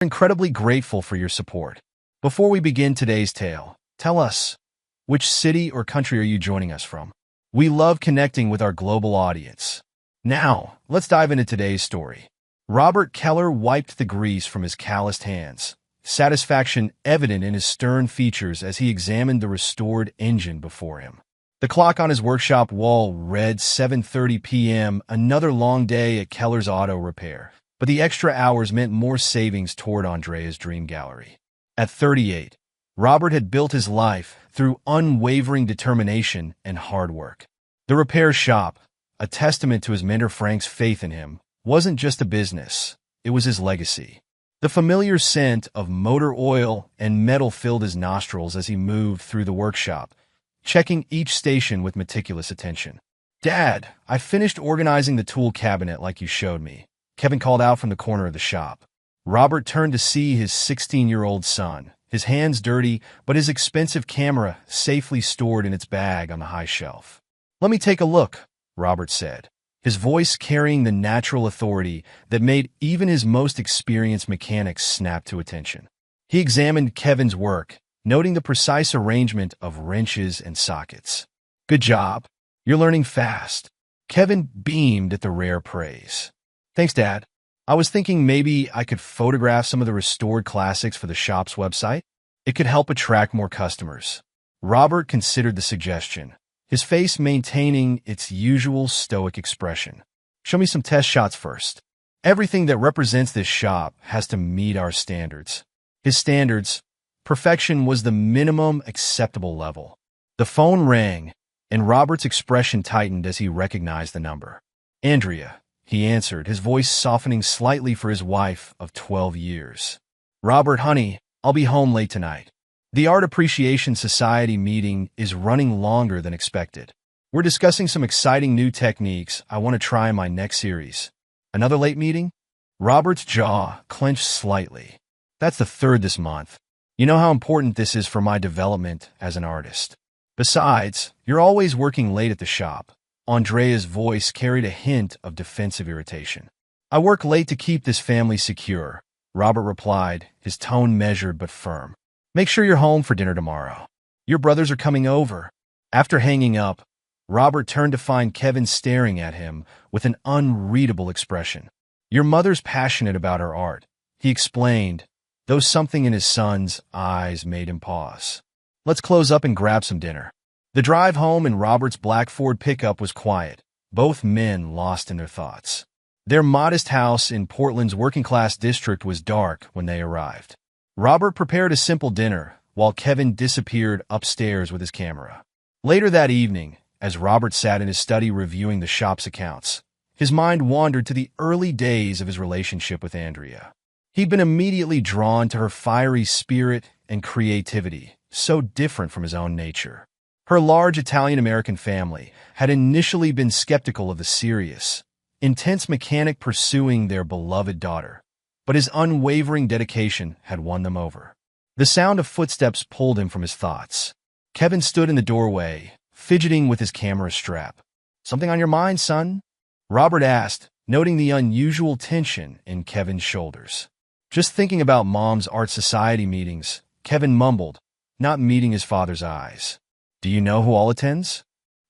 Incredibly grateful for your support. Before we begin today's tale, tell us, which city or country are you joining us from? We love connecting with our global audience. Now, let's dive into today's story. Robert Keller wiped the grease from his calloused hands, satisfaction evident in his stern features as he examined the restored engine before him. The clock on his workshop wall read 7:30 p.m., another long day at Keller's Auto Repair. But the extra hours meant more savings toward Andrea's dream gallery. At 38, Robert had built his life through unwavering determination and hard work. The repair shop, a testament to his mentor Frank's faith in him, wasn't just a business, it was his legacy. The familiar scent of motor oil and metal filled his nostrils as he moved through the workshop, checking each station with meticulous attention. "Dad, I finished organizing the tool cabinet like you showed me," Kevin called out from the corner of the shop. Robert turned to see his 16-year-old son, his hands dirty, but his expensive camera safely stored in its bag on the high shelf. "Let me take a look," Robert said, his voice carrying the natural authority that made even his most experienced mechanics snap to attention. He examined Kevin's work, noting the precise arrangement of wrenches and sockets. "Good job. You're learning fast." Kevin beamed at the rare praise. "Thanks, Dad. I was thinking maybe I could photograph some of the restored classics for the shop's website. It could help attract more customers." Robert considered the suggestion, his face maintaining its usual stoic expression. "Show me some test shots first. Everything that represents this shop has to meet our standards." His standards, perfection was the minimum acceptable level. The phone rang, and Robert's expression tightened as he recognized the number. "Andrea," he answered, his voice softening slightly for his wife of 12 years. "Robert, honey, I'll be home late tonight. The Art Appreciation Society meeting is running longer than expected. We're discussing some exciting new techniques I want to try in my next series." "Another late meeting?" Robert's jaw clenched slightly. "That's the third this month. You know how important this is for my development as an artist. Besides, you're always working late at the shop." Andrea's voice carried a hint of defensive irritation. "I work late to keep this family secure," Robert replied, his tone measured but firm. "Make sure you're home for dinner tomorrow. Your brothers are coming over." After hanging up, Robert turned to find Kevin staring at him with an unreadable expression. "Your mother's passionate about her art," he explained, though something in his son's eyes made him pause. "Let's close up and grab some dinner." The drive home in Robert's black Ford pickup was quiet, both men lost in their thoughts. Their modest house in Portland's working-class district was dark when they arrived. Robert prepared a simple dinner, while Kevin disappeared upstairs with his camera. Later that evening, as Robert sat in his study reviewing the shop's accounts, his mind wandered to the early days of his relationship with Andrea. He'd been immediately drawn to her fiery spirit and creativity, so different from his own nature. Her large Italian-American family had initially been skeptical of the serious, intense mechanic pursuing their beloved daughter, but his unwavering dedication had won them over. The sound of footsteps pulled him from his thoughts. Kevin stood in the doorway, fidgeting with his camera strap. "Something on your mind, son?" Robert asked, noting the unusual tension in Kevin's shoulders. "Just thinking about Mom's Art Society meetings," Kevin mumbled, not meeting his father's eyes. "Do you know who all attends?"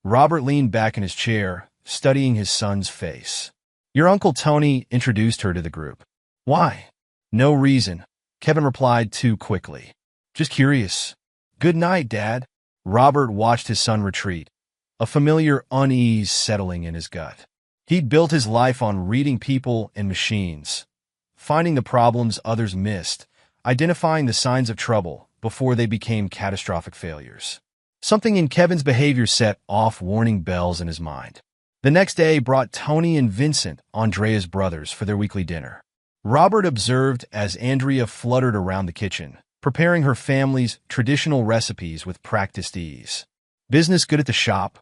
Robert leaned back in his chair, studying his son's face. "Your Uncle Tony introduced her to the group." "Why?" "No reason," Kevin replied too quickly. "Just curious." "Good night, Dad." Robert watched his son retreat, a familiar unease settling in his gut. He'd built his life on reading people and machines, finding the problems others missed, identifying the signs of trouble before they became catastrophic failures. Something in Kevin's behavior set off warning bells in his mind. The next day brought Tony and Vincent, Andrea's brothers, for their weekly dinner. Robert observed as Andrea fluttered around the kitchen, preparing her family's traditional recipes with practiced ease. "Business good at the shop,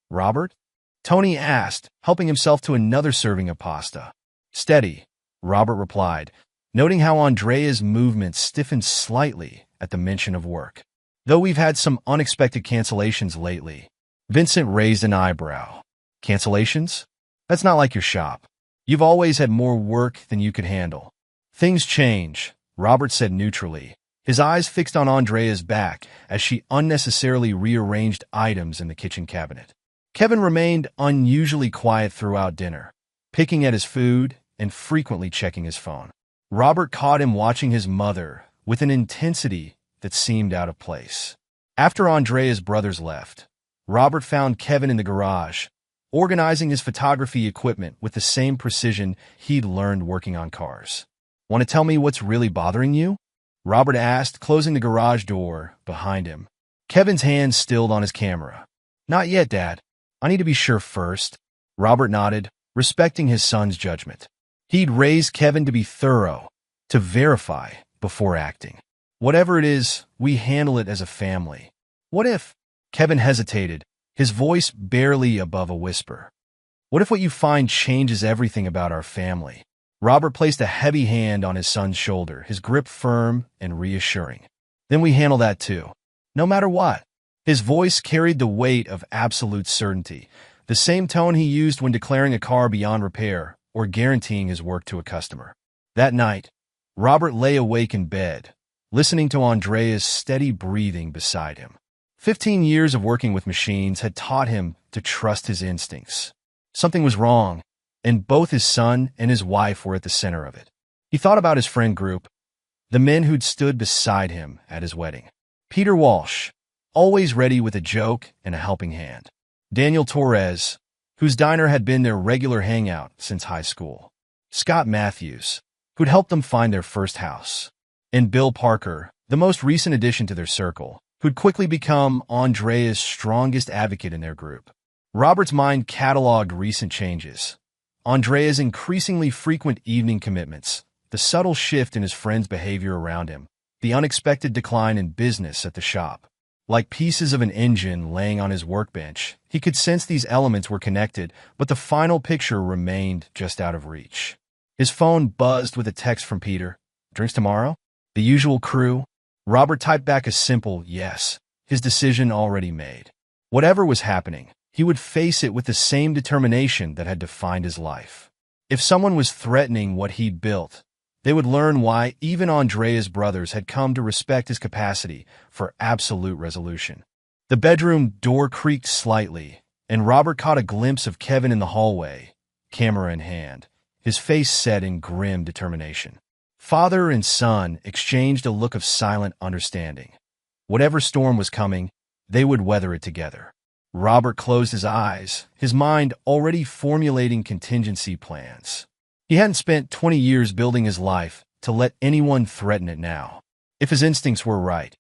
Robert?" Tony asked, helping himself to another serving of pasta. "Steady," Robert replied, noting how Andrea's movements stiffened slightly at the mention of work. "Though we've had some unexpected cancellations lately." Vincent raised an eyebrow. "Cancellations? That's not like your shop. You've always had more work than you could handle." "Things change," Robert said neutrally, his eyes fixed on Andrea's back as she unnecessarily rearranged items in the kitchen cabinet. Kevin remained unusually quiet throughout dinner, picking at his food and frequently checking his phone. Robert caught him watching his mother with an intensity that seemed out of place. After Andrea's brothers left, Robert found Kevin in the garage, organizing his photography equipment with the same precision he'd learned working on cars. "Want to tell me what's really bothering you?" Robert asked, closing the garage door behind him. Kevin's hands stilled on his camera. "Not yet, Dad. I need to be sure first." Robert nodded, respecting his son's judgment. He'd raised Kevin to be thorough, to verify before acting. "Whatever it is, we handle it as a family." "What if?" Kevin hesitated, his voice barely above a whisper. "What if what you find changes everything about our family?" Robert placed a heavy hand on his son's shoulder, his grip firm and reassuring. "Then we handle that too, no matter what." His voice carried the weight of absolute certainty, the same tone he used when declaring a car beyond repair or guaranteeing his work to a customer. That night, Robert lay awake in bed, listening to Andrea's steady breathing beside him. 15 years of working with machines had taught him to trust his instincts. Something was wrong, and both his son and his wife were at the center of it. He thought about his friend group, the men who'd stood beside him at his wedding. Peter Walsh, always ready with a joke and a helping hand. Daniel Torres, whose diner had been their regular hangout since high school. Scott Matthews, who'd helped them find their first house. And Bill Parker, the most recent addition to their circle, who'd quickly become Andrea's strongest advocate in their group. Robert's mind cataloged recent changes. Andrea's increasingly frequent evening commitments, the subtle shift in his friend's behavior around him, the unexpected decline in business at the shop. Like pieces of an engine laying on his workbench, he could sense these elements were connected, but the final picture remained just out of reach. His phone buzzed with a text from Peter. "Drinks tomorrow?" The usual crew. Robert typed back a simple yes, his decision already made. Whatever was happening, he would face it with the same determination that had defined his life. If someone was threatening what he'd built, they would learn why even Andrea's brothers had come to respect his capacity for absolute resolution. The bedroom door creaked slightly, and Robert caught a glimpse of Kevin in the hallway, camera in hand, his face set in grim determination. Father and son exchanged a look of silent understanding. Whatever storm was coming, they would weather it together. Robert closed his eyes, his mind already formulating contingency plans. He hadn't spent 20 years building his life to let anyone threaten it now. If his instincts were right,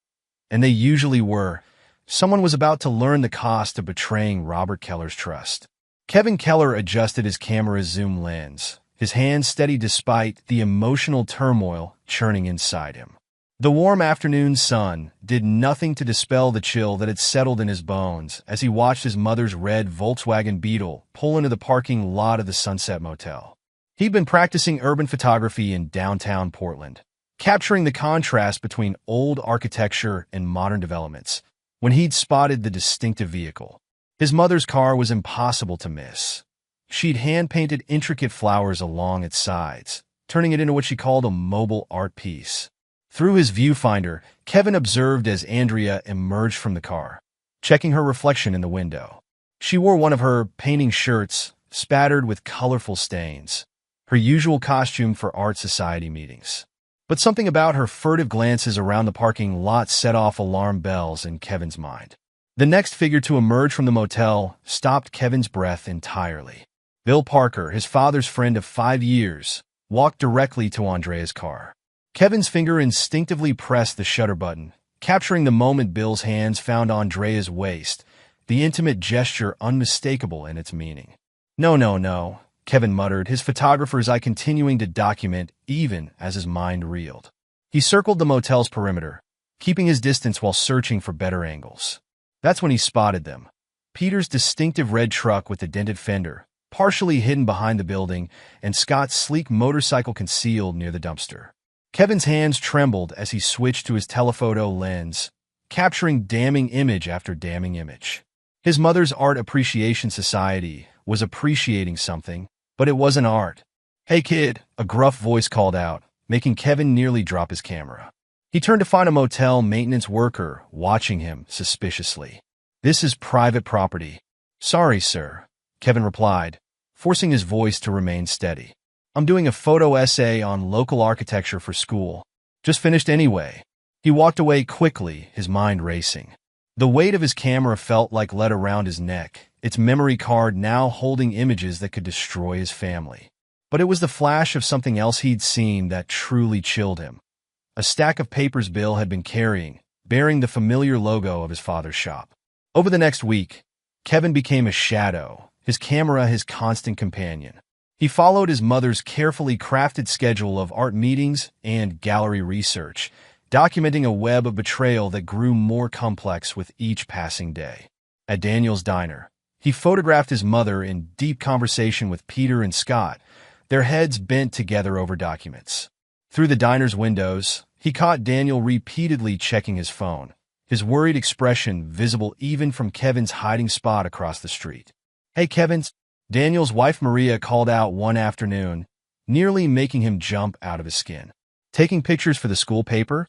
and they usually were, someone was about to learn the cost of betraying Robert Keller's trust. Kevin Keller adjusted his camera's zoom lens, his hands steady despite the emotional turmoil churning inside him. The warm afternoon sun did nothing to dispel the chill that had settled in his bones as he watched his mother's red Volkswagen Beetle pull into the parking lot of the Sunset Motel. He'd been practicing urban photography in downtown Portland, capturing the contrast between old architecture and modern developments, when he'd spotted the distinctive vehicle. His mother's car was impossible to miss. She'd hand-painted intricate flowers along its sides, turning it into what she called a mobile art piece. Through his viewfinder, Kevin observed as Andrea emerged from the car, checking her reflection in the window. She wore one of her painting shirts, spattered with colorful stains, her usual costume for art society meetings. But something about her furtive glances around the parking lot set off alarm bells in Kevin's mind. The next figure to emerge from the motel stopped Kevin's breath entirely. Bill Parker, his father's friend of 5 years, walked directly to Andrea's car. Kevin's finger instinctively pressed the shutter button, capturing the moment Bill's hands found Andrea's waist, the intimate gesture unmistakable in its meaning. "No, no, no," Kevin muttered, his photographer's eye continuing to document even as his mind reeled. He circled the motel's perimeter, keeping his distance while searching for better angles. That's when he spotted them. Peter's distinctive red truck with the dented fender, partially hidden behind the building, and Scott's sleek motorcycle concealed near the dumpster. Kevin's hands trembled as he switched to his telephoto lens, capturing damning image after damning image. His mother's Art Appreciation Society was appreciating something, but it wasn't art. "Hey kid," a gruff voice called out, making Kevin nearly drop his camera. He turned to find a motel maintenance worker watching him suspiciously. "This is private property." "Sorry, sir," Kevin replied, forcing his voice to remain steady. "I'm doing a photo essay on local architecture for school. Just finished anyway." He walked away quickly, his mind racing. The weight of his camera felt like lead around his neck, its memory card now holding images that could destroy his family. But it was the flash of something else he'd seen that truly chilled him. A stack of papers Bill had been carrying, bearing the familiar logo of his father's shop. Over the next week, Kevin became a shadow, his camera his constant companion. He followed his mother's carefully crafted schedule of art meetings and gallery research, documenting a web of betrayal that grew more complex with each passing day. At Daniel's diner, he photographed his mother in deep conversation with Peter and Scott, their heads bent together over documents. Through the diner's windows, he caught Daniel repeatedly checking his phone, his worried expression visible even from Kevin's hiding spot across the street. "Hey, Kevin," Daniel's wife Maria called out one afternoon, nearly making him jump out of his skin. "Taking pictures for the school paper?"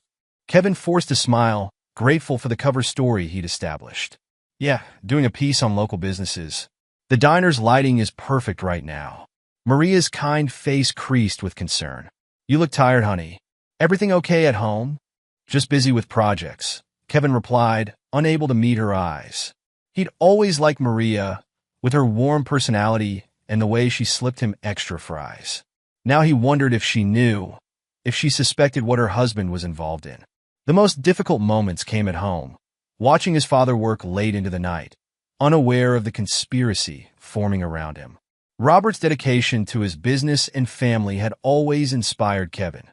Kevin forced a smile, grateful for the cover story he'd established. "Yeah, doing a piece on local businesses. The diner's lighting is perfect right now." Maria's kind face creased with concern. "You look tired, honey. Everything okay at home?" "Just busy with projects," Kevin replied, unable to meet her eyes. He'd always liked Maria, with her warm personality and the way she slipped him extra fries. Now he wondered if she knew, if she suspected what her husband was involved in. The most difficult moments came at home, watching his father work late into the night, unaware of the conspiracy forming around him. Robert's dedication to his business and family had always inspired Kevin.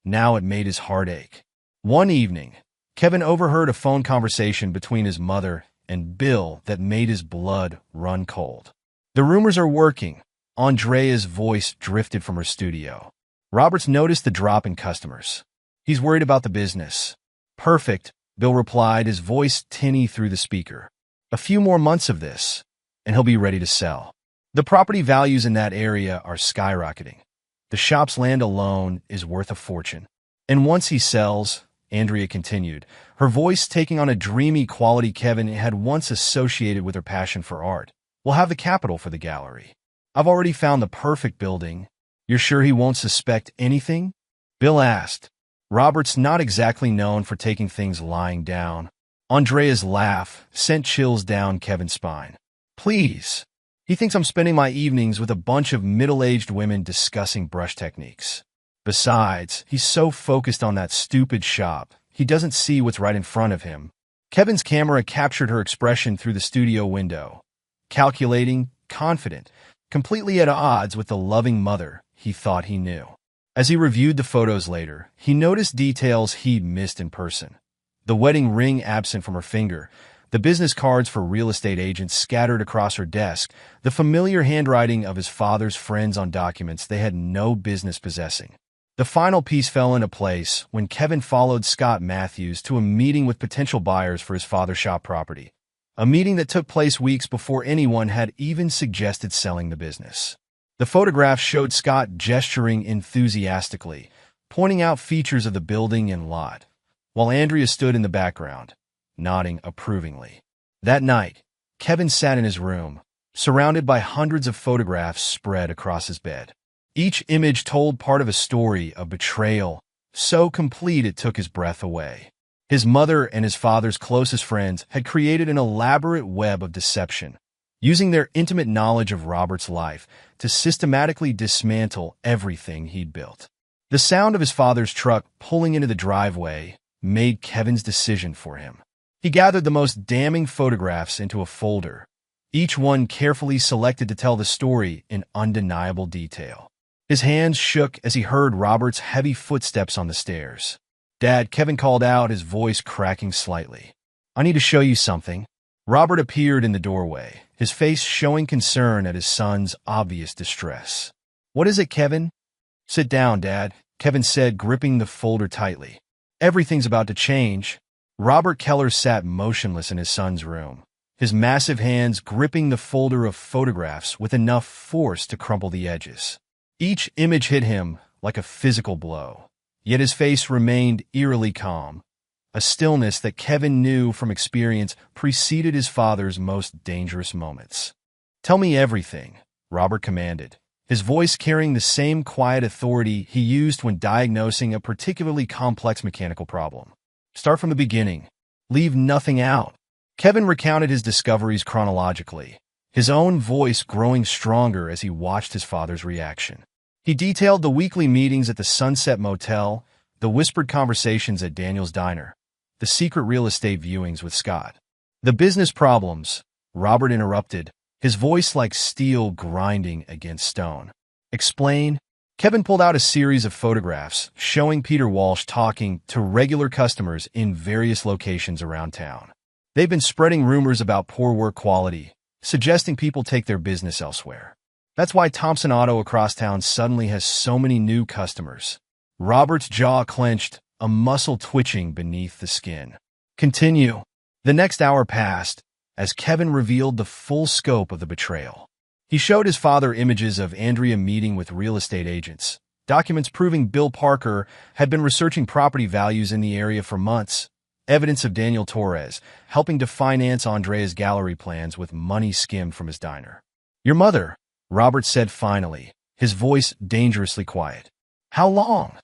Now it made his heart ache. One evening, Kevin overheard a phone conversation between his mother and Bill that made his blood run cold. "The rumors are working," Andrea's voice drifted from her studio. Roberts noticed the drop in customers. "He's worried about the business." "Perfect," Bill replied, his voice tinny through the speaker. "A few more months of this, and he'll be ready to sell. The property values in that area are skyrocketing. The shop's land alone is worth a fortune. And once he sells," Andrea continued, her voice taking on a dreamy quality Kevin had once associated with her passion for art, "we'll have the capital for the gallery. I've already found the perfect building." "You're sure he won't suspect anything?" Bill asked. Robert's not exactly known for taking things lying down. Andrea's laugh sent chills down Kevin's spine. "Please. He thinks I'm spending my evenings with a bunch of middle-aged women discussing brush techniques. Besides, he's so focused on that stupid shop, he doesn't see what's right in front of him." Kevin's camera captured her expression through the studio window. Calculating, confident, completely at odds with the loving mother he thought he knew. As he reviewed the photos later, he noticed details he'd missed in person. The wedding ring absent from her finger, the business cards for real estate agents scattered across her desk, the familiar handwriting of his father's friends on documents they had no business possessing. The final piece fell into place when Kevin followed Scott Matthews to a meeting with potential buyers for his father's shop property, a meeting that took place weeks before anyone had even suggested selling the business. The photographs showed Scott gesturing enthusiastically, pointing out features of the building and lot, while Andrea stood in the background, nodding approvingly. That night, Kevin sat in his room, surrounded by hundreds of photographs spread across his bed. Each image told part of a story of betrayal, so complete it took his breath away. His mother and his father's closest friends had created an elaborate web of deception, using their intimate knowledge of Robert's life to systematically dismantle everything he'd built. The sound of his father's truck pulling into the driveway made Kevin's decision for him. He gathered the most damning photographs into a folder, each one carefully selected to tell the story in undeniable detail. His hands shook as he heard Robert's heavy footsteps on the stairs. "Dad," Kevin called out, his voice cracking slightly. "I need to show you something." Robert appeared in the doorway, his face showing concern at his son's obvious distress. "What is it, Kevin?" "Sit down, Dad," Kevin said, gripping the folder tightly. "Everything's about to change." Robert Keller sat motionless in his son's room, his massive hands gripping the folder of photographs with enough force to crumple the edges. Each image hit him like a physical blow. Yet his face remained eerily calm, a stillness that Kevin knew from experience preceded his father's most dangerous moments. "Tell me everything," Robert commanded, his voice carrying the same quiet authority he used when diagnosing a particularly complex mechanical problem. "Start from the beginning. Leave nothing out." Kevin recounted his discoveries chronologically, his own voice growing stronger as he watched his father's reaction. He detailed the weekly meetings at the Sunset Motel, the whispered conversations at Daniel's Diner, the secret real estate viewings with Scott. "The business problems," Robert interrupted, his voice like steel grinding against stone. "Explain." Kevin pulled out a series of photographs showing Peter Walsh talking to regular customers in various locations around town. They've been spreading rumors about poor work quality, suggesting people take their business elsewhere. That's why Thompson Auto across town suddenly has so many new customers. Robert's jaw clenched, a muscle twitching beneath the skin. "Continue." The next hour passed as Kevin revealed the full scope of the betrayal. He showed his father images of Andrea meeting with real estate agents, documents proving Bill Parker had been researching property values in the area for months, evidence of Daniel Torres helping to finance Andrea's gallery plans with money skimmed from his diner. "Your mother," Robert said finally, his voice dangerously quiet. "How long?"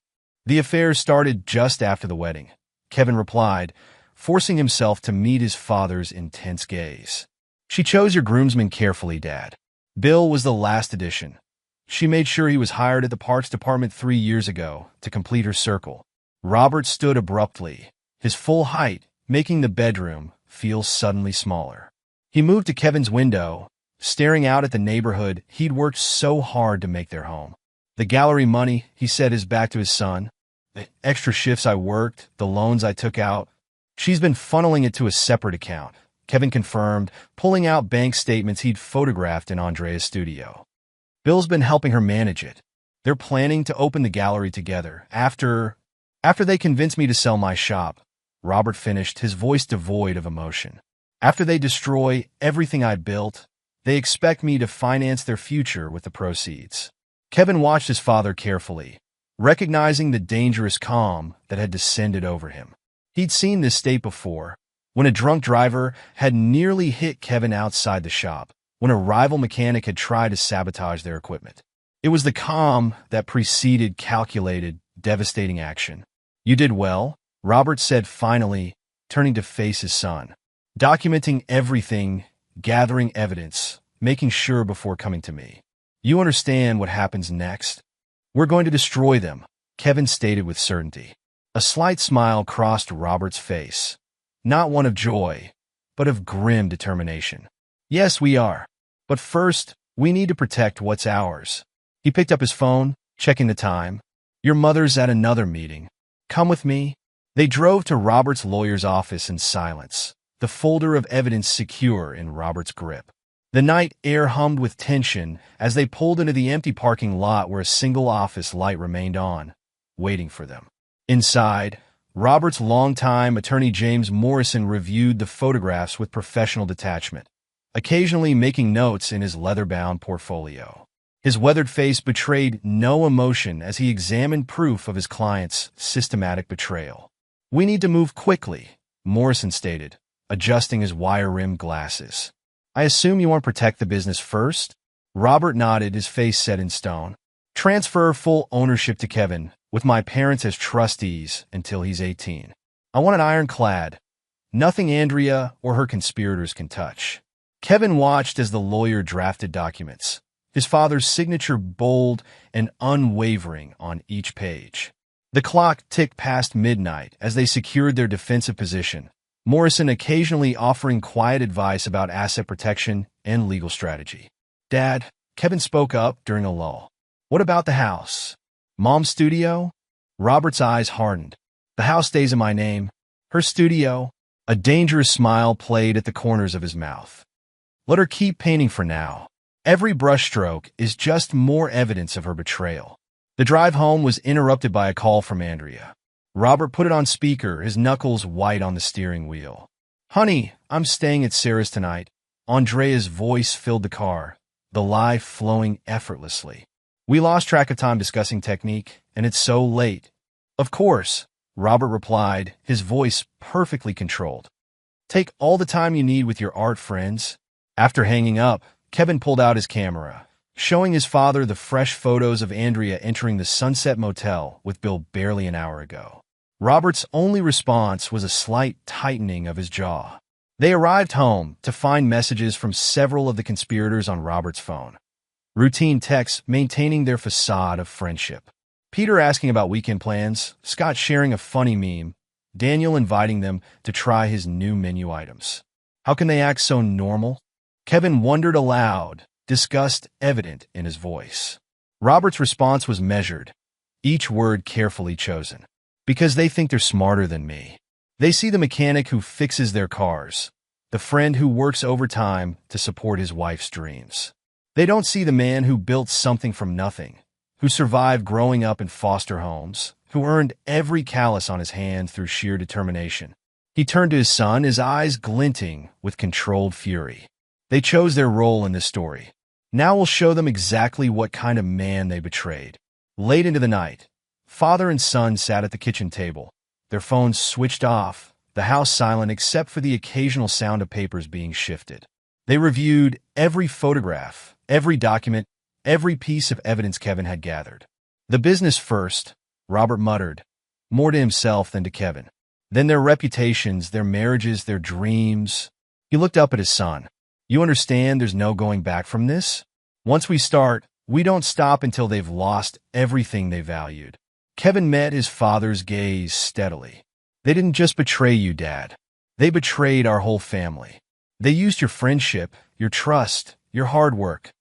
"The affair started just after the wedding," Kevin replied, forcing himself to meet his father's intense gaze. "She chose your groomsmen carefully, Dad. Bill was the last addition. She made sure he was hired at the Parks Department 3 years ago to complete her circle." Robert stood abruptly, his full height making the bedroom feel suddenly smaller. He moved to Kevin's window, staring out at the neighborhood he'd worked so hard to make their home. "The gallery money," he said his back to his son. "The extra shifts I worked, the loans I took out. She's been funneling it to a separate account," Kevin confirmed, pulling out bank statements he'd photographed in Andrea's studio. "Bill's been helping her manage it. They're planning to open the gallery together after they convince me to sell my shop," Robert finished, his voice devoid of emotion. "After they destroy everything I built, they expect me to finance their future with the proceeds." Kevin watched his father carefully, recognizing the dangerous calm that had descended over him. He'd seen this state before, when a drunk driver had nearly hit Kevin outside the shop, when a rival mechanic had tried to sabotage their equipment. It was the calm that preceded calculated, devastating action. "You did well," Robert said finally, turning to face his son. "Documenting everything, gathering evidence, making sure before coming to me. You understand what happens next? We're going to destroy them," Kevin stated with certainty. A slight smile crossed Robert's face, not one of joy, but of grim determination. "Yes, we are. But first, we need to protect what's ours." He picked up his phone, checking the time. "Your mother's at another meeting. Come with me." They drove to Robert's lawyer's office in silence, the folder of evidence secure in Robert's grip. The night air hummed with tension as they pulled into the empty parking lot where a single office light remained on, waiting for them. Inside, Robert's longtime attorney James Morrison reviewed the photographs with professional detachment, occasionally making notes in his leather-bound portfolio. His weathered face betrayed no emotion as he examined proof of his client's systematic betrayal. "We need to move quickly," Morrison stated, adjusting his wire-rimmed glasses. "I assume you want to protect the business first?" Robert nodded, his face set in stone. "Transfer full ownership to Kevin, with my parents as trustees until he's 18. I want it ironclad. Nothing Andrea or her conspirators can touch." Kevin watched as the lawyer drafted documents, his father's signature bold and unwavering on each page. The clock ticked past midnight as they secured their defensive position, Morrison occasionally offering quiet advice about asset protection and legal strategy. "Dad," Kevin spoke up during a lull. "What about the house? Mom's studio?" Robert's eyes hardened. "The house stays in my name. Her studio." A dangerous smile played at the corners of his mouth. "Let her keep painting for now. Every brushstroke is just more evidence of her betrayal." The drive home was interrupted by a call from Andrea. Robert put it on speaker, his knuckles white on the steering wheel. "Honey, I'm staying at Sarah's tonight." Andrea's voice filled the car, the lie flowing effortlessly. "We lost track of time discussing technique, and it's so late." "Of course," Robert replied, his voice perfectly controlled. "Take all the time you need with your art friends." After hanging up, Kevin pulled out his camera, showing his father the fresh photos of Andrea entering the Sunset Motel with Bill barely an hour ago. Robert's only response was a slight tightening of his jaw. They arrived home to find messages from several of the conspirators on Robert's phone. Routine texts maintaining their facade of friendship. Peter asking about weekend plans, Scott sharing a funny meme, Daniel inviting them to try his new menu items. How can they act so normal? Kevin wondered aloud, disgust evident in his voice. Robert's response was measured, each word carefully chosen. "Because they think they're smarter than me. They see the mechanic who fixes their cars, the friend who works overtime to support his wife's dreams. They don't see the man who built something from nothing, who survived growing up in foster homes, who earned every callus on his hand through sheer determination." He turned to his son, his eyes glinting with controlled fury. "They chose their role in this story. Now we'll show them exactly what kind of man they betrayed." Late into the night, father and son sat at the kitchen table, their phones switched off, the house silent except for the occasional sound of papers being shifted. They reviewed every photograph, every document, every piece of evidence Kevin had gathered. "The business first," Robert muttered, more to himself than to Kevin. "Then their reputations, their marriages, their dreams." He looked up at his son. "You understand there's no going back from this? Once we start, we don't stop until they've lost everything they valued." Kevin met his father's gaze steadily. "They didn't just betray you, Dad. They betrayed our whole family. They used your friendship, your trust, your hard work,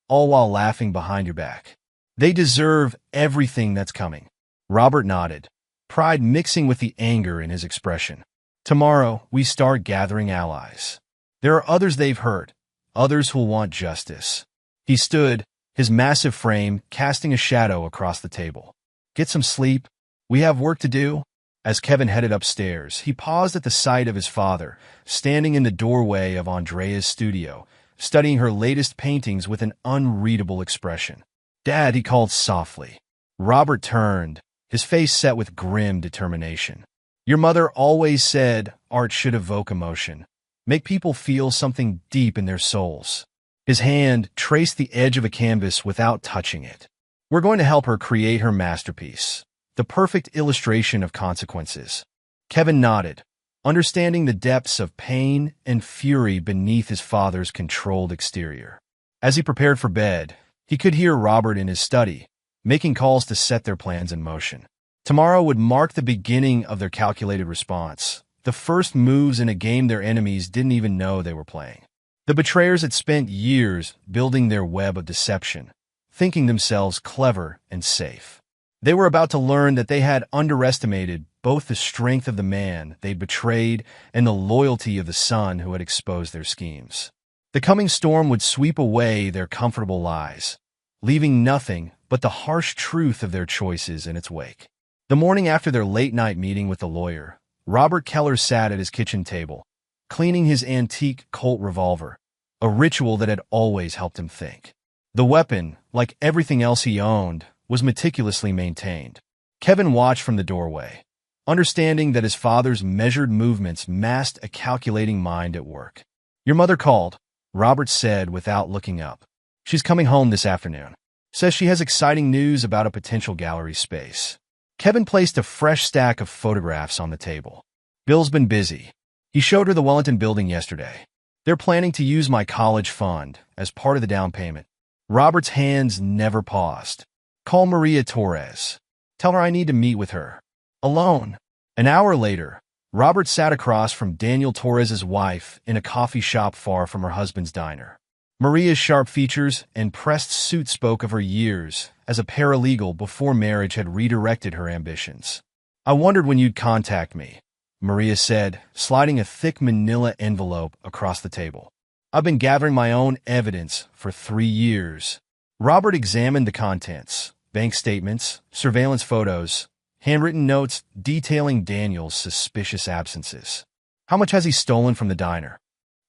all while laughing behind your back. They deserve everything that's coming." Robert nodded, pride mixing with the anger in his expression. "Tomorrow, we start gathering allies. There are others they've hurt, others who'll want justice." He stood, his massive frame casting a shadow across the table. "Get some sleep. We have work to do." As Kevin headed upstairs, he paused at the sight of his father, standing in the doorway of Andrea's studio, studying her latest paintings with an unreadable expression. "Dad," he called softly. Robert turned, his face set with grim determination. "Your mother always said art should evoke emotion, make people feel something deep in their souls." His hand traced the edge of a canvas without touching it. "We're going to help her create her masterpiece, the perfect illustration of consequences." Kevin nodded, understanding the depths of pain and fury beneath his father's controlled exterior. As he prepared for bed, he could hear Robert in his study, making calls to set their plans in motion. Tomorrow would mark the beginning of their calculated response, the first moves in a game their enemies didn't even know they were playing. The betrayers had spent years building their web of deception, thinking themselves clever and safe. They were about to learn that they had underestimated both the strength of the man they'd betrayed and the loyalty of the son who had exposed their schemes. The coming storm would sweep away their comfortable lies, leaving nothing but the harsh truth of their choices in its wake. The morning after their late-night meeting with the lawyer, Robert Keller sat at his kitchen table, cleaning his antique Colt revolver, a ritual that had always helped him think. The weapon, like everything else he owned, was meticulously maintained. Kevin watched from the doorway, understanding that his father's measured movements masked a calculating mind at work. "Your mother called," Robert said without looking up. "She's coming home this afternoon. Says she has exciting news about a potential gallery space." Kevin placed a fresh stack of photographs on the table. "Bill's been busy. He showed her the Wellington building yesterday. They're planning to use my college fund as part of the down payment." Robert's hands never paused. "Call Maria Torres. Tell her I need to meet with her. Alone." An hour later, Robert sat across from Daniel Torres's wife in a coffee shop far from her husband's diner. Maria's sharp features and pressed suit spoke of her years as a paralegal before marriage had redirected her ambitions. "I wondered when you'd contact me," Maria said, sliding a thick manila envelope across the table. "I've been gathering my own evidence for 3 years." Robert examined the contents, bank statements, surveillance photos, handwritten notes detailing Daniel's suspicious absences. "How much has he stolen from the diner?"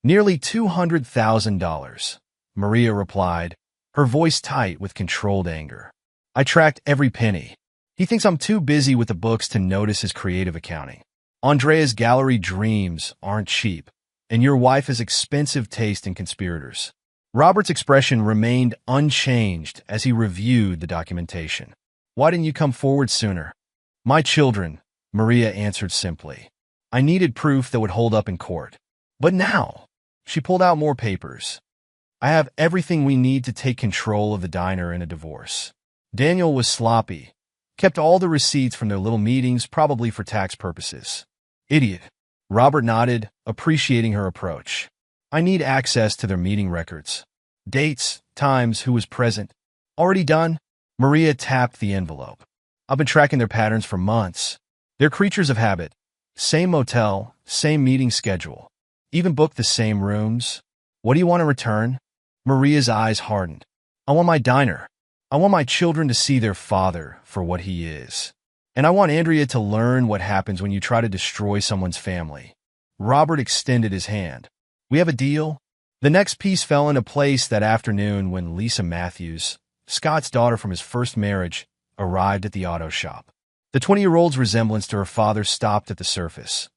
"Nearly $200,000, Maria replied, her voice tight with controlled anger. "I tracked every penny. He thinks I'm too busy with the books to notice his creative accounting. Andrea's gallery dreams aren't cheap, and your wife has expensive taste in conspirators. Robert's expression remained unchanged as he reviewed the documentation. Why didn't you come forward sooner? My children, Maria answered simply. I needed proof that would hold up in court. But now, she pulled out more papers. I have everything we need to take control of the diner in a divorce. Daniel was sloppy, kept all the receipts from their little meetings, probably for tax purposes. Idiot. Robert nodded, appreciating her approach. I need access to their meeting records. Dates, times, who was present. Already done? Maria tapped the envelope. I've been tracking their patterns for months. They're creatures of habit. Same motel, same meeting schedule. Even booked the same rooms. What do you want in return? Maria's eyes hardened. I want my diner. I want my children to see their father for what he is. And I want Andrea to learn what happens when you try to destroy someone's family. Robert extended his hand. We have a deal? The next piece fell into place that afternoon when Lisa Matthews, Scott's daughter from his first marriage, arrived at the auto shop. The 20-year-old's resemblance to her father stopped at the surface.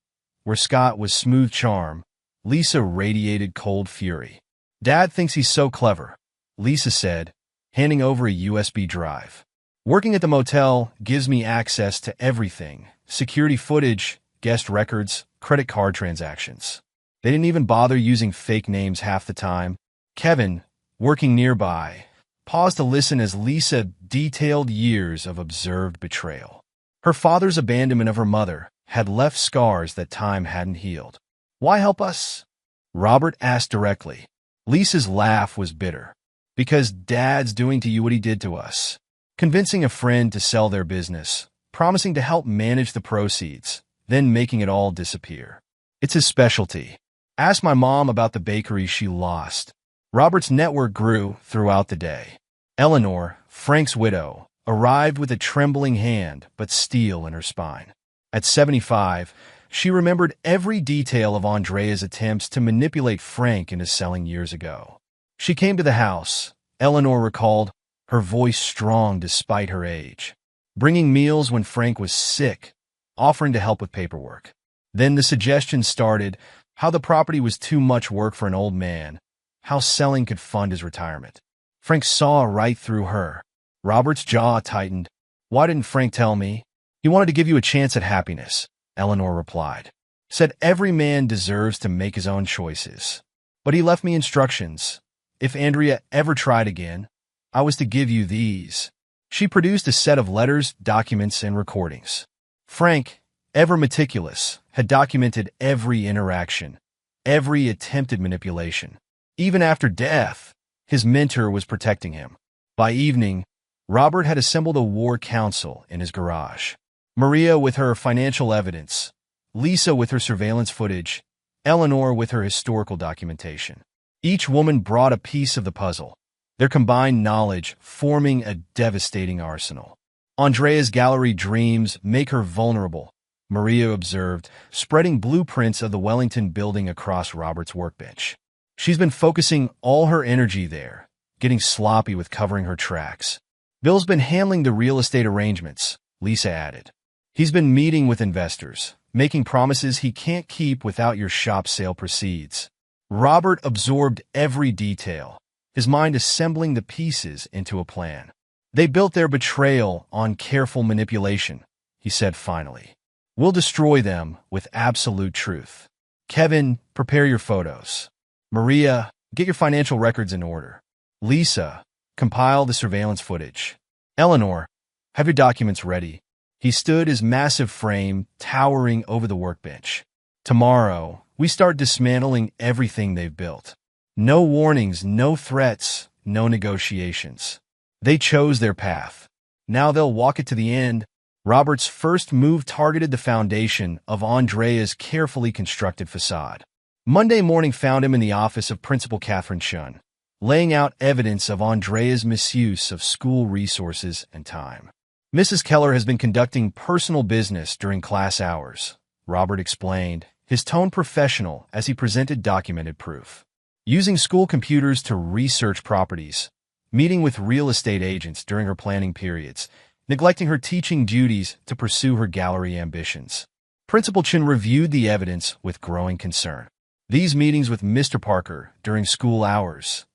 Where Scott was smooth charm, Lisa radiated cold fury. Dad thinks he's so clever, Lisa said, handing over a USB drive. Working at the motel gives me access to everything. Security footage, guest records, credit card transactions. They didn't even bother using fake names half the time. Kevin, working nearby, paused to listen as Lisa detailed years of observed betrayal. Her father's abandonment of her mother had left scars that time hadn't healed. Why help us? Robert asked directly. Lisa's laugh was bitter. Because Dad's doing to you what he did to us. Convincing a friend to sell their business, promising to help manage the proceeds, then making it all disappear. It's his specialty. Ask my mom about the bakery she lost. Robert's network grew throughout the day. Eleanor, Frank's widow, arrived with a trembling hand but steel in her spine. At 75, she remembered every detail of Andrea's attempts to manipulate Frank into selling years ago. She came to the house, Eleanor recalled, her voice strong despite her age, bringing meals when Frank was sick, offering to help with paperwork. Then the suggestion started, how the property was too much work for an old man, how selling could fund his retirement. Frank saw right through her. Robert's jaw tightened. Why didn't Frank tell me? He wanted to give you a chance at happiness, Eleanor replied. Said every man deserves to make his own choices. But he left me instructions. If Andrea ever tried again, I was to give you these. She produced a set of letters, documents, and recordings. Frank, ever meticulous, had documented every interaction, every attempted manipulation. Even after death, his mentor was protecting him. By evening, Robert had assembled a war council in his garage. Maria with her financial evidence, Lisa with her surveillance footage, Eleanor with her historical documentation. Each woman brought a piece of the puzzle, their combined knowledge forming a devastating arsenal. Andrea's gallery dreams make her vulnerable, Maria observed, spreading blueprints of the Wellington building across Robert's workbench. She's been focusing all her energy there, getting sloppy with covering her tracks. Bill's been handling the real estate arrangements, Lisa added. He's been meeting with investors, making promises he can't keep without your shop sale proceeds. Robert absorbed every detail, his mind assembling the pieces into a plan. They built their betrayal on careful manipulation, he said finally. We'll destroy them with absolute truth. Kevin, prepare your photos. Maria, get your financial records in order. Lisa, compile the surveillance footage. Eleanor, have your documents ready. He stood his massive frame towering over the workbench. Tomorrow, we start dismantling everything they've built. No warnings, no threats, no negotiations. They chose their path. Now they'll walk it to the end. Robert's first move targeted the foundation of Andrea's carefully constructed facade. Monday morning found him in the office of Principal Catherine Shun, laying out evidence of Andrea's misuse of school resources and time. Mrs. Keller has been conducting personal business during class hours, Robert explained, his tone professional as he presented documented proof. Using school computers to research properties, meeting with real estate agents during her planning periods, neglecting her teaching duties to pursue her gallery ambitions. Principal Chin reviewed the evidence with growing concern. These meetings with Mr. Parker during school hours.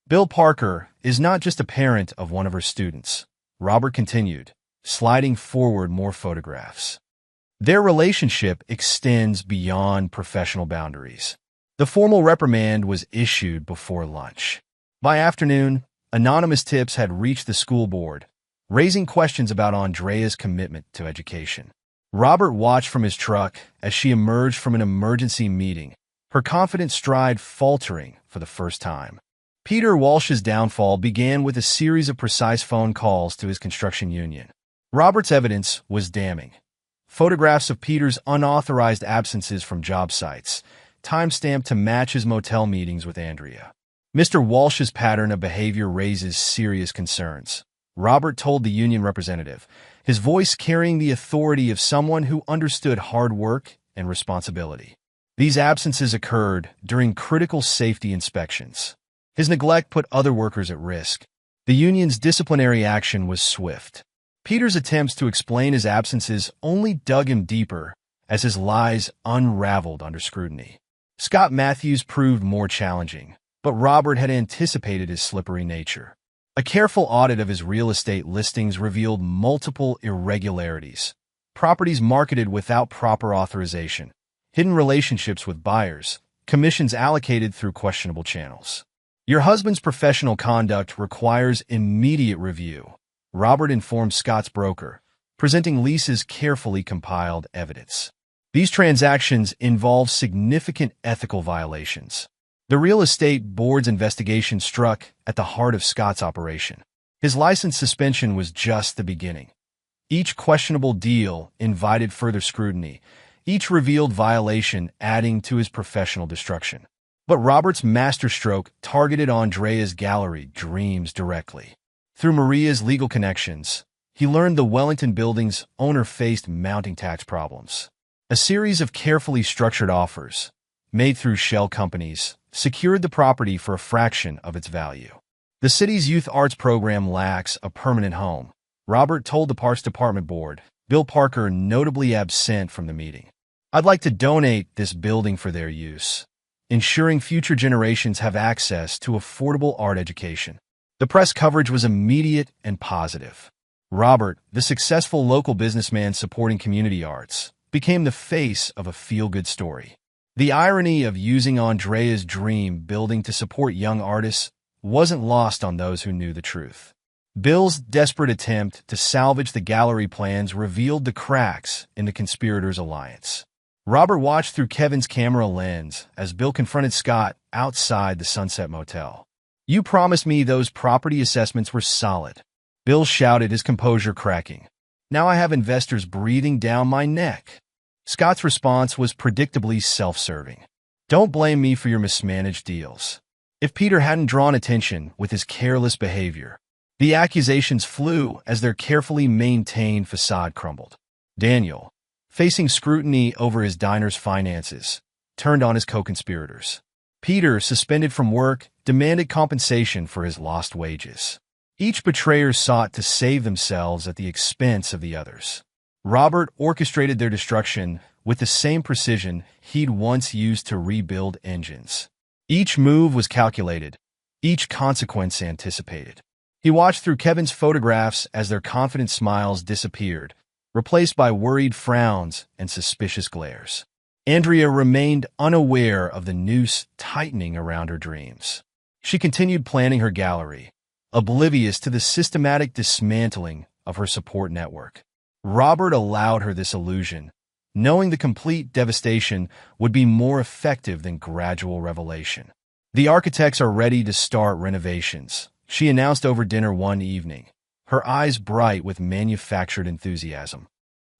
Bill Parker is not just a parent of one of her students, Robert continued, sliding forward more photographs. Their relationship extends beyond professional boundaries. The formal reprimand was issued before lunch. By afternoon, anonymous tips had reached the school board, raising questions about Andrea's commitment to education. Robert watched from his truck as she emerged from an emergency meeting, her confident stride faltering for the first time. Peter Walsh's downfall began with a series of precise phone calls to his construction union. Robert's evidence was damning. Photographs of Peter's unauthorized absences from job sites, timestamped to match his motel meetings with Andrea. Mr. Walsh's pattern of behavior raises serious concerns, Robert told the union representative, his voice carrying the authority of someone who understood hard work and responsibility. These absences occurred during critical safety inspections. His neglect put other workers at risk. The union's disciplinary action was swift. Peter's attempts to explain his absences only dug him deeper as his lies unraveled under scrutiny. Scott Matthews proved more challenging, but Robert had anticipated his slippery nature. A careful audit of his real estate listings revealed multiple irregularities, properties marketed without proper authorization, hidden relationships with buyers, commissions allocated through questionable channels. Your husband's professional conduct requires immediate review, Robert informed Scott's broker, presenting Lisa's carefully compiled evidence. These transactions involve significant ethical violations. The real estate board's investigation struck at the heart of Scott's operation. His license suspension was just the beginning. Each questionable deal invited further scrutiny, each revealed violation adding to his professional destruction. But Robert's masterstroke targeted Andrea's gallery dreams directly. Through Maria's legal connections, he learned the Wellington building's owner faced mounting tax problems. A series of carefully structured offers, made through shell companies, secured the property for a fraction of its value. The city's youth arts program lacks a permanent home, Robert told the Parks Department board, Bill Parker notably absent from the meeting. I'd like to donate this building for their use, ensuring future generations have access to affordable art education. The press coverage was immediate and positive. Robert, the successful local businessman supporting community arts, became the face of a feel-good story. The irony of using Andrea's dream building to support young artists wasn't lost on those who knew the truth. Bill's desperate attempt to salvage the gallery plans revealed the cracks in the conspirators' alliance. Robert watched through Kevin's camera lens as Bill confronted Scott outside the Sunset Motel. "You promised me those property assessments were solid," Bill shouted, his composure cracking. "Now I have investors breathing down my neck." Scott's response was predictably self-serving. "Don't blame me for your mismanaged deals." If Peter hadn't drawn attention with his careless behavior, the accusations flew as their carefully maintained facade crumbled. Daniel, facing scrutiny over his diner's finances, turned on his co-conspirators. Peter, suspended from work, demanded compensation for his lost wages. Each betrayer sought to save themselves at the expense of the others. Robert orchestrated their destruction with the same precision he'd once used to rebuild engines. Each move was calculated, each consequence anticipated. He watched through Kevin's photographs as their confident smiles disappeared, replaced by worried frowns and suspicious glares. Andrea remained unaware of the noose tightening around her dreams. She continued planning her gallery, oblivious to the systematic dismantling of her support network. Robert allowed her this illusion, knowing the complete devastation would be more effective than gradual revelation. "The architects are ready to start renovations," she announced over dinner one evening, her eyes bright with manufactured enthusiasm.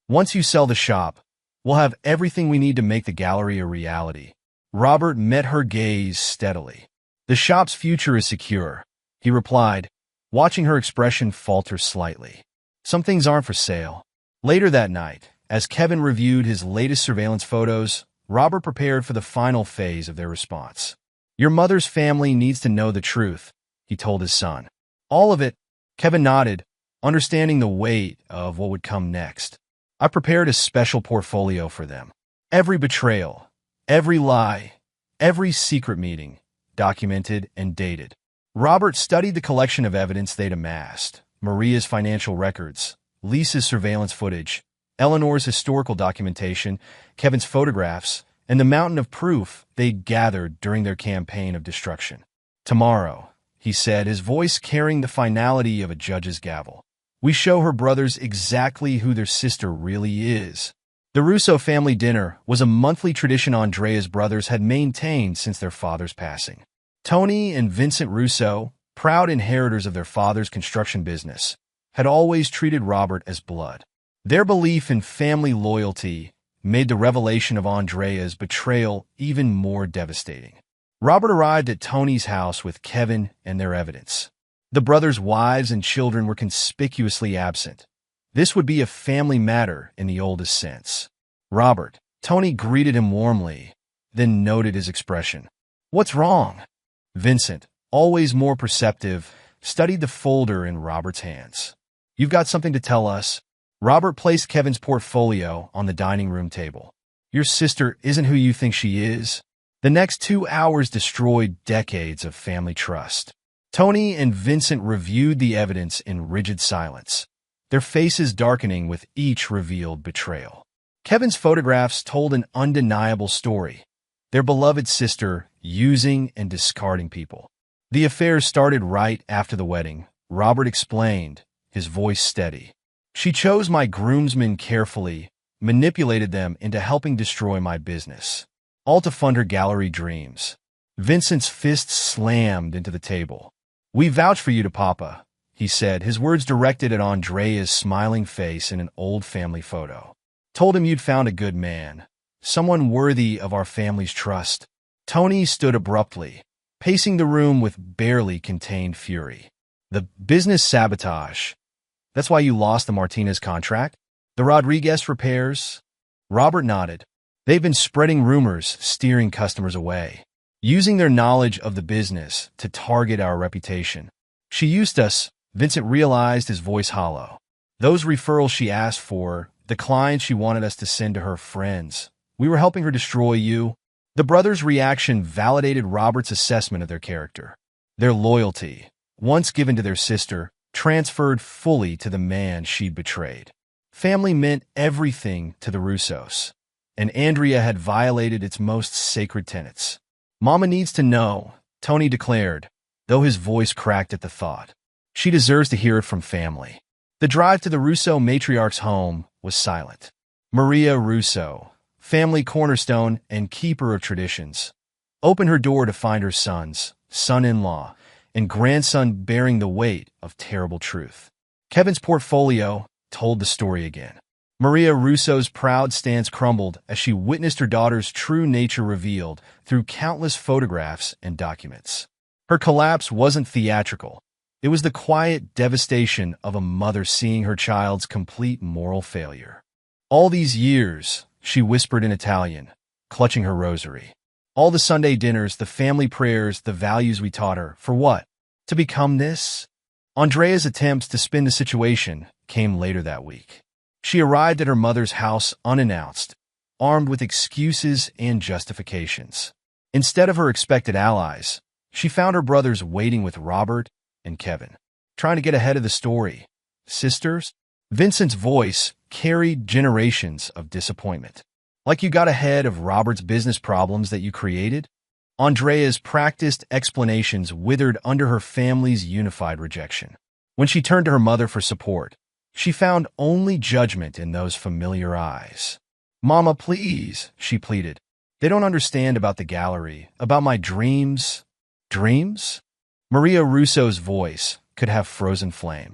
"Once you sell the shop, we'll have everything we need to make the gallery a reality." Robert met her gaze steadily. "The shop's future is secure," he replied, watching her expression falter slightly. "Some things aren't for sale." Later that night, as Kevin reviewed his latest surveillance photos, Robert prepared for the final phase of their response. "Your mother's family needs to know the truth," he told his son. "All of it," Kevin nodded, understanding the weight of what would come next. I prepared a special portfolio for them. Every betrayal, every lie, every secret meeting, documented and dated. Robert studied the collection of evidence they'd amassed: Maria's financial records, Lisa's surveillance footage, Eleanor's historical documentation, Kevin's photographs, and the mountain of proof they'd gathered during their campaign of destruction. "Tomorrow," he said, his voice carrying the finality of a judge's gavel, "we show her brothers exactly who their sister really is." The Russo family dinner was a monthly tradition Andrea's brothers had maintained since their father's passing. Tony and Vincent Russo, proud inheritors of their father's construction business, had always treated Robert as blood. Their belief in family loyalty made the revelation of Andrea's betrayal even more devastating. Robert arrived at Tony's house with Kevin and their evidence. The brothers' wives and children were conspicuously absent. This would be a family matter in the oldest sense. "Robert," Tony greeted him warmly, then noted his expression. "What's wrong?" Vincent, always more perceptive, studied the folder in Robert's hands. "You've got something to tell us." Robert placed Kevin's portfolio on the dining room table. "Your sister isn't who you think she is." The next 2 hours destroyed decades of family trust. Tony and Vincent reviewed the evidence in rigid silence, their faces darkening with each revealed betrayal. Kevin's photographs told an undeniable story: their beloved sister using and discarding people. "The affair started right after the wedding," Robert explained, his voice steady. "She chose my groomsmen carefully, manipulated them into helping destroy my business, all to fund her gallery dreams." Vincent's fists slammed into the table. "We vouch for you to Papa," he said, his words directed at Andrea's smiling face in an old family photo. "Told him you'd found a good man, someone worthy of our family's trust." Tony stood abruptly, pacing the room with barely contained fury. "The business sabotage. That's why you lost the Martinez contract? The Rodriguez repairs?" Robert nodded. "They've been spreading rumors, steering customers away, using their knowledge of the business to target our reputation. She used us," Vincent realized, his voice hollow. "Those referrals she asked for, the clients she wanted us to send to her friends. We were helping her destroy you." The brothers' reaction validated Robert's assessment of their character. Their loyalty, once given to their sister, transferred fully to the man she'd betrayed. Family meant everything to the Russos, and Andrea had violated its most sacred tenets. "Mama needs to know," Tony declared, though his voice cracked at the thought. "She deserves to hear it from family." The drive to the Russo matriarch's home was silent. Maria Russo, family cornerstone and keeper of traditions, opened her door to find her sons, son-in-law, and grandson bearing the weight of terrible truth. Kevin's portfolio told the story again. Maria Russo's proud stance crumbled as she witnessed her daughter's true nature revealed through countless photographs and documents. Her collapse wasn't theatrical. It was the quiet devastation of a mother seeing her child's complete moral failure. "All these years," she whispered in Italian, clutching her rosary. "All the Sunday dinners, the family prayers, the values we taught her. For what? To become this?" Andrea's attempts to spin the situation came later that week. She arrived at her mother's house unannounced, armed with excuses and justifications. Instead of her expected allies, she found her brothers waiting with Robert and Kevin, trying to get ahead of the story. "Sisters?" Vincent's voice carried generations of disappointment. "Like you got ahead of Robert's business problems that you created?" Andrea's practiced explanations withered under her family's unified rejection. When she turned to her mother for support, she found only judgment in those familiar eyes. "Mama, please," she pleaded. "They don't understand about the gallery, about my dreams." "Dreams?" Maria Russo's voice could have frozen flame.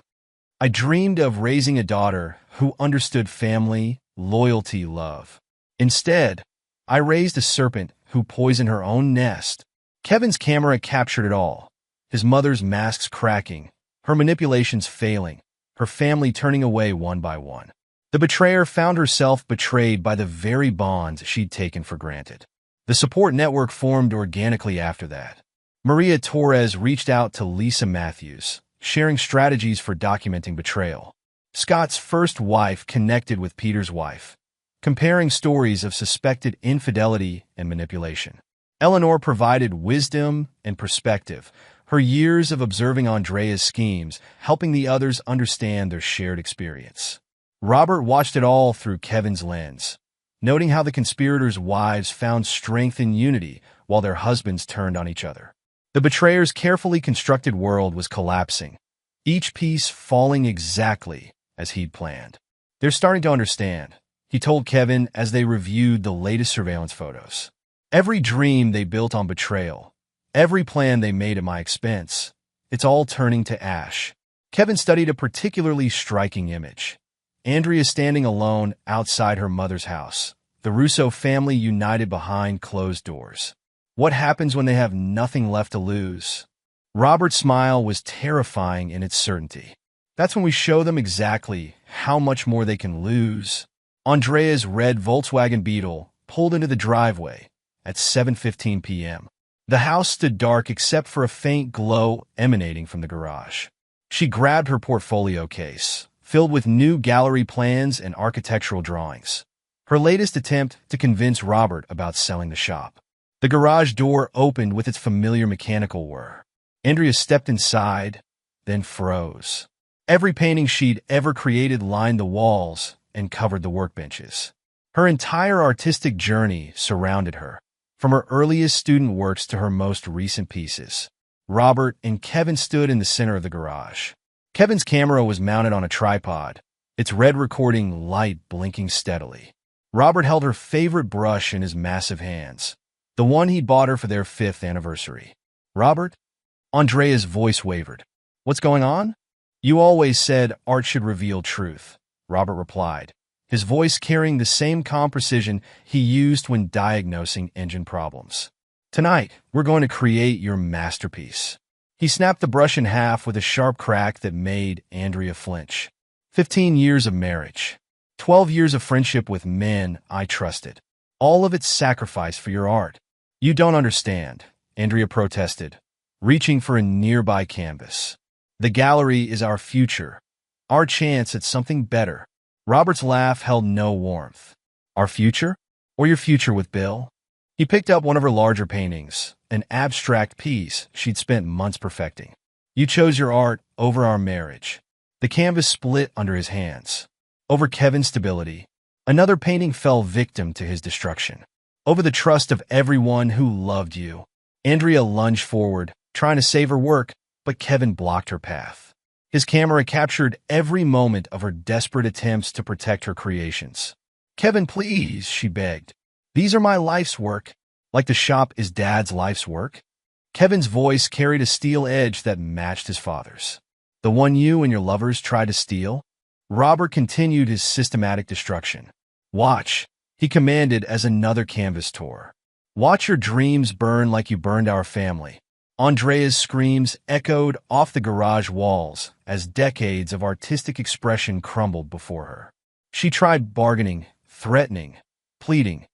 "I dreamed of raising a daughter who understood family, loyalty, love. Instead, I raised a serpent who poisoned her own nest." Kevin's camera captured it all, his mother's masks cracking, her manipulations failing, her family turning away one by one. The betrayer found herself betrayed by the very bonds she'd taken for granted. The support network formed organically after that. Maria Torres reached out to Lisa Matthews, sharing strategies for documenting betrayal. Scott's first wife connected with Peter's wife, comparing stories of suspected infidelity and manipulation. Eleanor provided wisdom and perspective, her years of observing Andrea's schemes helping the others understand their shared experience. Robert watched it all through Kevin's lens, noting how the conspirators' wives found strength in unity while their husbands turned on each other. The betrayer's carefully constructed world was collapsing, each piece falling exactly as he'd planned. "They're starting to understand," he told Kevin as they reviewed the latest surveillance photos. "Every dream they built on betrayal, every plan they made at my expense, it's all turning to ash." Kevin studied a particularly striking image. Andrea standing alone outside her mother's house, the Russo family united behind closed doors. What happens when they have nothing left to lose? Robert's smile was terrifying in its certainty. That's when we show them exactly how much more they can lose. Andrea's red Volkswagen Beetle pulled into the driveway at 7:15 p.m. The house stood dark except for a faint glow emanating from the garage. She grabbed her portfolio case, filled with new gallery plans and architectural drawings. Her latest attempt to convince Robert about selling the shop. The garage door opened with its familiar mechanical whir. Andrea stepped inside, then froze. Every painting she'd ever created lined the walls and covered the workbenches. Her entire artistic journey surrounded her, from her earliest student works to her most recent pieces. Robert and Kevin stood in the center of the garage. Kevin's camera was mounted on a tripod, its red recording light blinking steadily. Robert held her favorite brush in his massive hands, the one he'd bought her for their 5th anniversary. "Robert?" Andrea's voice wavered. "What's going on?" "You always said art should reveal truth," Robert replied, his voice carrying the same calm precision he used when diagnosing engine problems. "Tonight, we're going to create your masterpiece." He snapped the brush in half with a sharp crack that made Andrea flinch. 15 years of marriage. 12 years of friendship with men I trusted. All of it sacrificed for your art. "You don't understand," Andrea protested, reaching for a nearby canvas. "The gallery is our future, our chance at something better." Robert's laugh held no warmth. "Our future? Or your future with Bill?" He picked up one of her larger paintings, an abstract piece she'd spent months perfecting. "You chose your art over our marriage." The canvas split under his hands. Over Kevin's stability, another painting fell victim to his destruction. Over the trust of everyone who loved you. Andrea lunged forward, trying to save her work, but Kevin blocked her path. His camera captured every moment of her desperate attempts to protect her creations. "Kevin, please," she begged. "These are my life's work." "Like the shop is Dad's life's work?" Kevin's voice carried a steel edge that matched his father's. "The one you and your lovers tried to steal?" Robert continued his systematic destruction. "Watch," he commanded as another canvas tore. "Watch your dreams burn like you burned our family." Andrea's screams echoed off the garage walls as decades of artistic expression crumbled before her. She tried bargaining, threatening, pleading,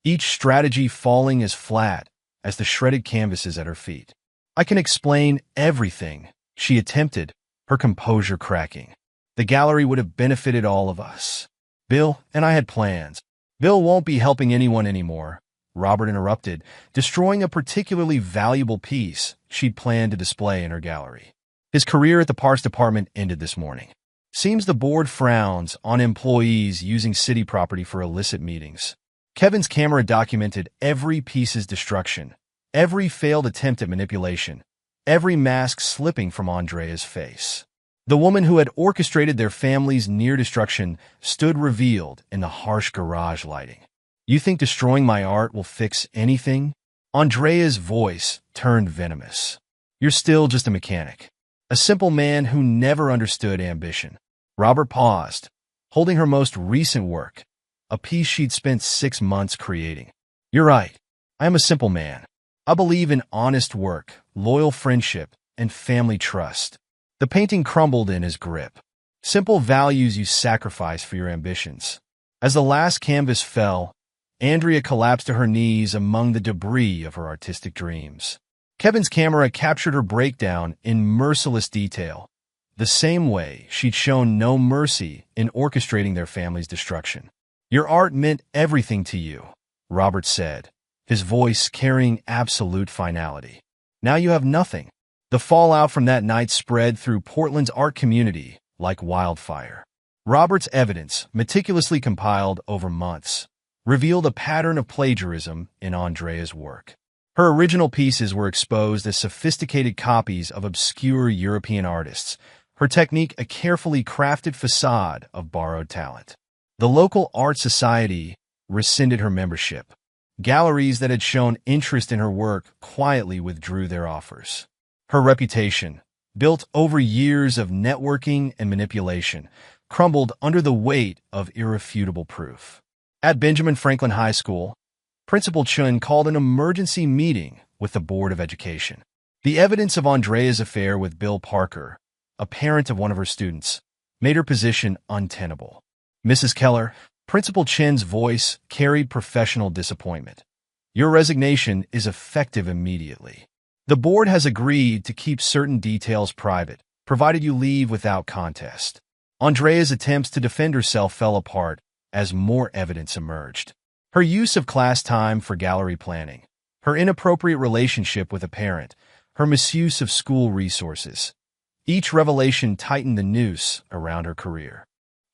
each strategy falling as flat as the shredded canvases at her feet. "I can explain everything," she attempted, her composure cracking. "The gallery would have benefited all of us. Bill and I had plans." "Bill won't be helping anyone anymore," Robert interrupted, destroying a particularly valuable piece she'd planned to display in her gallery. "His career at the parks department ended this morning. Seems the board frowns on employees using city property for illicit meetings." Kevin's camera documented every piece's destruction, every failed attempt at manipulation, every mask slipping from Andrea's face. The woman who had orchestrated their family's near destruction stood revealed in the harsh garage lighting. "You think destroying my art will fix anything?" Andrea's voice turned venomous. "You're still just a mechanic, a simple man who never understood ambition." Robert paused, holding her most recent work, a piece she'd spent 6 months creating. "You're right. I am a simple man. I believe in honest work, loyal friendship, and family trust." The painting crumbled in his grip. Simple values you sacrifice for your ambitions. As the last canvas fell, Andrea collapsed to her knees among the debris of her artistic dreams. Kevin's camera captured her breakdown in merciless detail, the same way she'd shown no mercy in orchestrating their family's destruction. "Your art meant everything to you," Robert said, his voice carrying absolute finality. "Now you have nothing." The fallout from that night spread through Portland's art community like wildfire. Robert's evidence, meticulously compiled over months, revealed a pattern of plagiarism in Andrea's work. Her original pieces were exposed as sophisticated copies of obscure European artists, her technique a carefully crafted facade of borrowed talent. The local art society rescinded her membership. Galleries that had shown interest in her work quietly withdrew their offers. Her reputation, built over years of networking and manipulation, crumbled under the weight of irrefutable proof. At Benjamin Franklin High School, Principal Chun called an emergency meeting with the Board of Education. The evidence of Andrea's affair with Bill Parker, a parent of one of her students, made her position untenable. "Mrs. Keller," Principal Chen's voice carried professional disappointment. "Your resignation is effective immediately. The board has agreed to keep certain details private, provided you leave without contest." Andrea's attempts to defend herself fell apart as more evidence emerged. Her use of class time for gallery planning, her inappropriate relationship with a parent, her misuse of school resources. Each revelation tightened the noose around her career.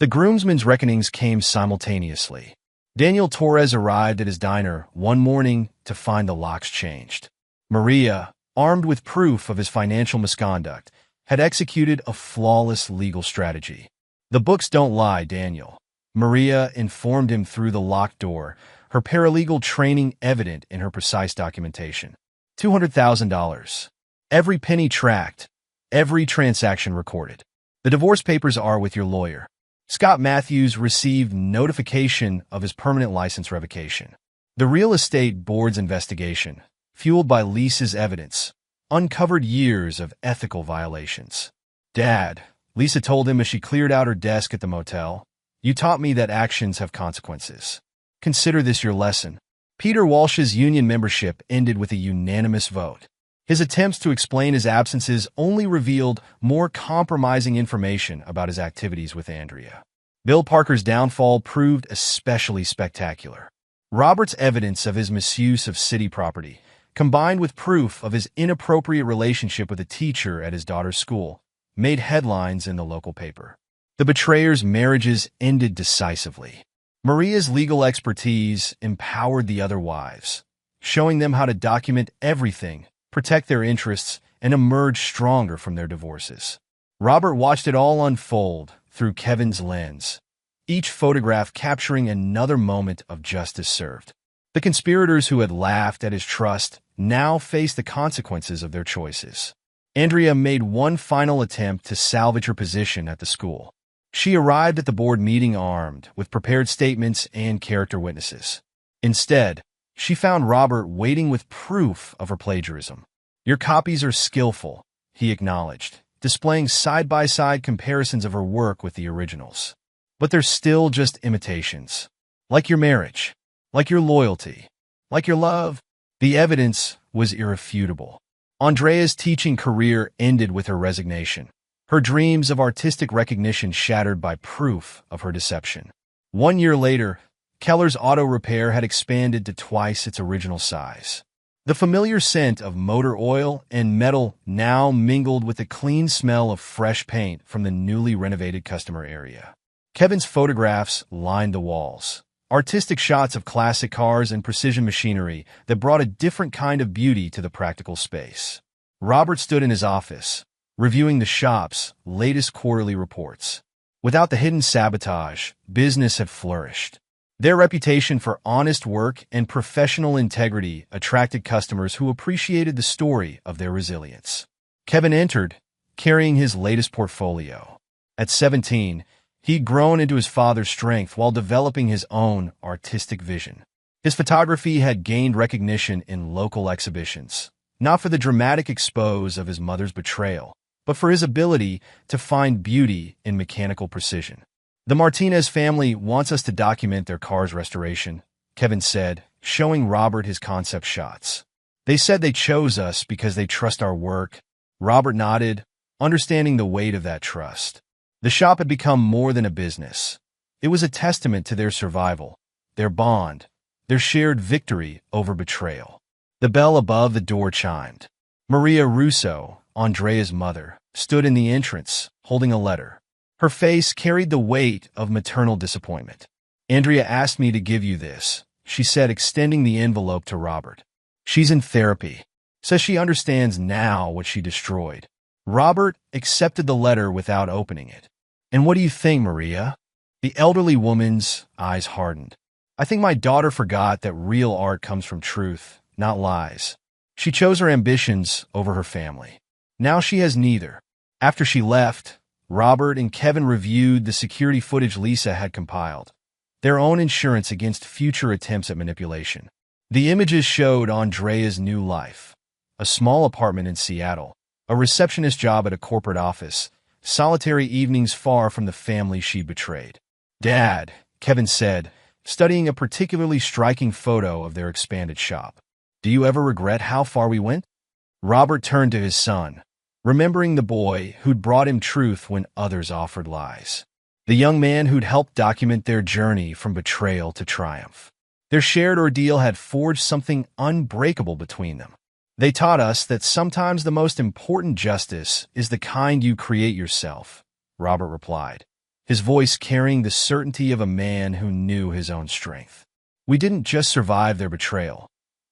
The groomsmen's reckonings came simultaneously. Daniel Torres arrived at his diner one morning to find the locks changed. Maria, armed with proof of his financial misconduct, had executed a flawless legal strategy. "The books don't lie, Daniel," Maria informed him through the locked door, her paralegal training evident in her precise documentation. $200,000. Every penny tracked, every transaction recorded. "The divorce papers are with your lawyer." Scott Matthews received notification of his permanent license revocation. The real estate board's investigation, fueled by Lisa's evidence, uncovered years of ethical violations. "Dad," Lisa told him as she cleared out her desk at the motel, "you taught me that actions have consequences. Consider this your lesson." Peter Walsh's union membership ended with a unanimous vote. His attempts to explain his absences only revealed more compromising information about his activities with Andrea. Bill Parker's downfall proved especially spectacular. Robert's evidence of his misuse of city property, combined with proof of his inappropriate relationship with a teacher at his daughter's school, made headlines in the local paper. The betrayers' marriages ended decisively. Maria's legal expertise empowered the other wives, showing them how to document everything, protect their interests, and emerge stronger from their divorces. Robert watched it all unfold through Kevin's lens, each photograph capturing another moment of justice served. The conspirators who had laughed at his trust now faced the consequences of their choices. Andrea made one final attempt to salvage her position at the school. She arrived at the board meeting armed with prepared statements and character witnesses. Instead, she found Robert waiting with proof of her plagiarism. "Your copies are skillful," he acknowledged, displaying side-by-side comparisons of her work with the originals. "But they're still just imitations. Like your marriage, like your loyalty, like your love." The evidence was irrefutable. Andrea's teaching career ended with her resignation, her dreams of artistic recognition shattered by proof of her deception. 1 year later, Keller's auto repair had expanded to twice its original size. The familiar scent of motor oil and metal now mingled with the clean smell of fresh paint from the newly renovated customer area. Kevin's photographs lined the walls, artistic shots of classic cars and precision machinery that brought a different kind of beauty to the practical space. Robert stood in his office, reviewing the shop's latest quarterly reports. Without the hidden sabotage, business had flourished. Their reputation for honest work and professional integrity attracted customers who appreciated the story of their resilience. Kevin entered, carrying his latest portfolio. At 17, he'd grown into his father's strength while developing his own artistic vision. His photography had gained recognition in local exhibitions, not for the dramatic expose of his mother's betrayal, but for his ability to find beauty in mechanical precision. "The Martinez family wants us to document their car's restoration," Kevin said, showing Robert his concept shots. "They said they chose us because they trust our work." Robert nodded, understanding the weight of that trust. The shop had become more than a business. It was a testament to their survival, their bond, their shared victory over betrayal. The bell above the door chimed. Maria Russo, Andrea's mother, stood in the entrance, holding a letter. Her face carried the weight of maternal disappointment. Andrea asked me to give you this, she said, extending the envelope to Robert. She's in therapy. Says she understands now what she destroyed. Robert accepted the letter without opening it. And what do you think, Maria? The elderly woman's eyes hardened. I think my daughter forgot that real art comes from truth, not lies. She chose her ambitions over her family. Now she has neither. After she left, Robert and Kevin reviewed the security footage Lisa had compiled, their own insurance against future attempts at manipulation. The images showed Andrea's new life. A small apartment in Seattle, a receptionist job at a corporate office, solitary evenings far from the family she betrayed. Dad, Kevin said, studying a particularly striking photo of their expanded shop. Do you ever regret how far we went? Robert turned to his son, remembering the boy who'd brought him truth when others offered lies. The young man who'd helped document their journey from betrayal to triumph. Their shared ordeal had forged something unbreakable between them. They taught us that sometimes the most important justice is the kind you create yourself, Robert replied, his voice carrying the certainty of a man who knew his own strength. We didn't just survive their betrayal.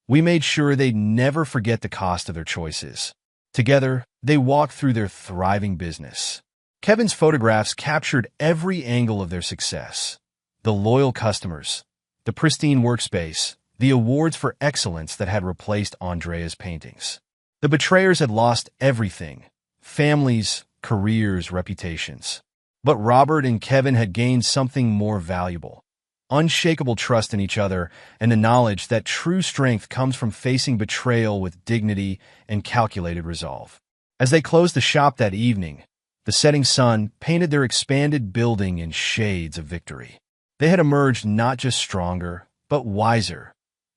We made sure they'd never forget the cost of their choices. Together, they walked through their thriving business. Kevin's photographs captured every angle of their success. The loyal customers, the pristine workspace, the awards for excellence that had replaced Andrea's paintings. The betrayers had lost everything: families, careers, reputations. But Robert and Kevin had gained something more valuable: unshakable trust in each other and the knowledge that true strength comes from facing betrayal with dignity and calculated resolve. As they closed the shop that evening, the setting sun painted their expanded building in shades of victory. They had emerged not just stronger, but wiser.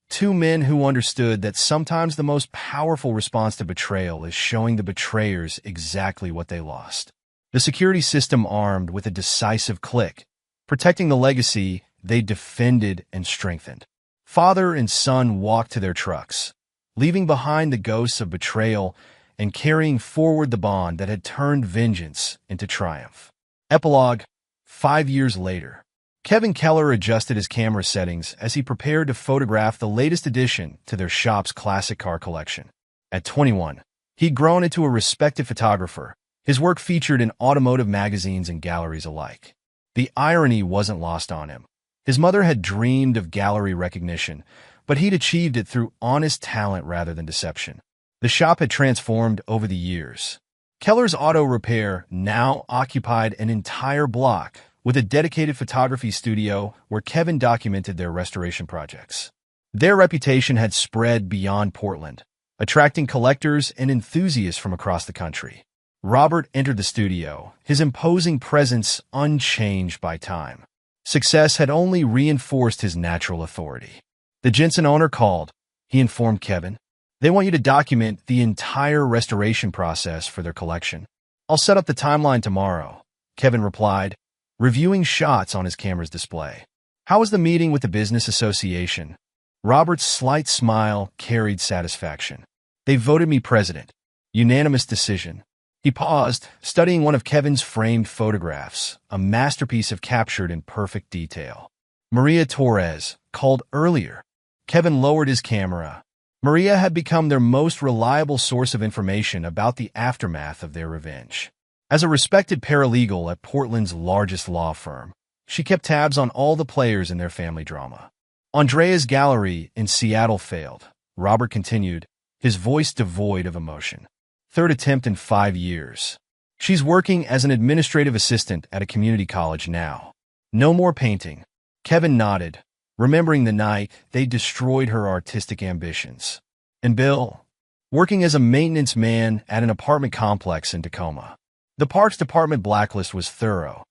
Two men who understood that sometimes the most powerful response to betrayal is showing the betrayers exactly what they lost. The security system armed with a decisive click, protecting the legacy they defended and strengthened. Father and son walked to their trucks, leaving behind the ghosts of betrayal and carrying forward the bond that had turned vengeance into triumph. Epilogue: 5 years later. Kevin Keller adjusted his camera settings as he prepared to photograph the latest addition to their shop's classic car collection. At 21, he'd grown into a respected photographer, his work featured in automotive magazines and galleries alike. The irony wasn't lost on him. His mother had dreamed of gallery recognition, but he'd achieved it through honest talent rather than deception. The shop had transformed over the years. Keller's Auto Repair now occupied an entire block, with a dedicated photography studio where Kevin documented their restoration projects. Their reputation had spread beyond Portland, attracting collectors and enthusiasts from across the country. Robert entered the studio, his imposing presence unchanged by time. Success had only reinforced his natural authority. The Jensen owner called. He informed Kevin, "They want you to document the entire restoration process for their collection." "I'll set up the timeline tomorrow," Kevin replied, reviewing shots on his camera's display. "How was the meeting with the business association?" Robert's slight smile carried satisfaction. "They voted me president. Unanimous decision." He paused, studying one of Kevin's framed photographs, a masterpiece of captured in perfect detail. Maria Torres, called earlier. Kevin lowered his camera. Maria had become their most reliable source of information about the aftermath of their revenge. As a respected paralegal at Portland's largest law firm, she kept tabs on all the players in their family drama. Andrea's gallery in Seattle failed, Robert continued, his voice devoid of emotion. Third attempt in 5 years. She's working as an administrative assistant at a community college now. No more painting. Kevin nodded, remembering the night they destroyed her artistic ambitions. And Bill, working as a maintenance man at an apartment complex in Tacoma. The Parks Department blacklist was thorough.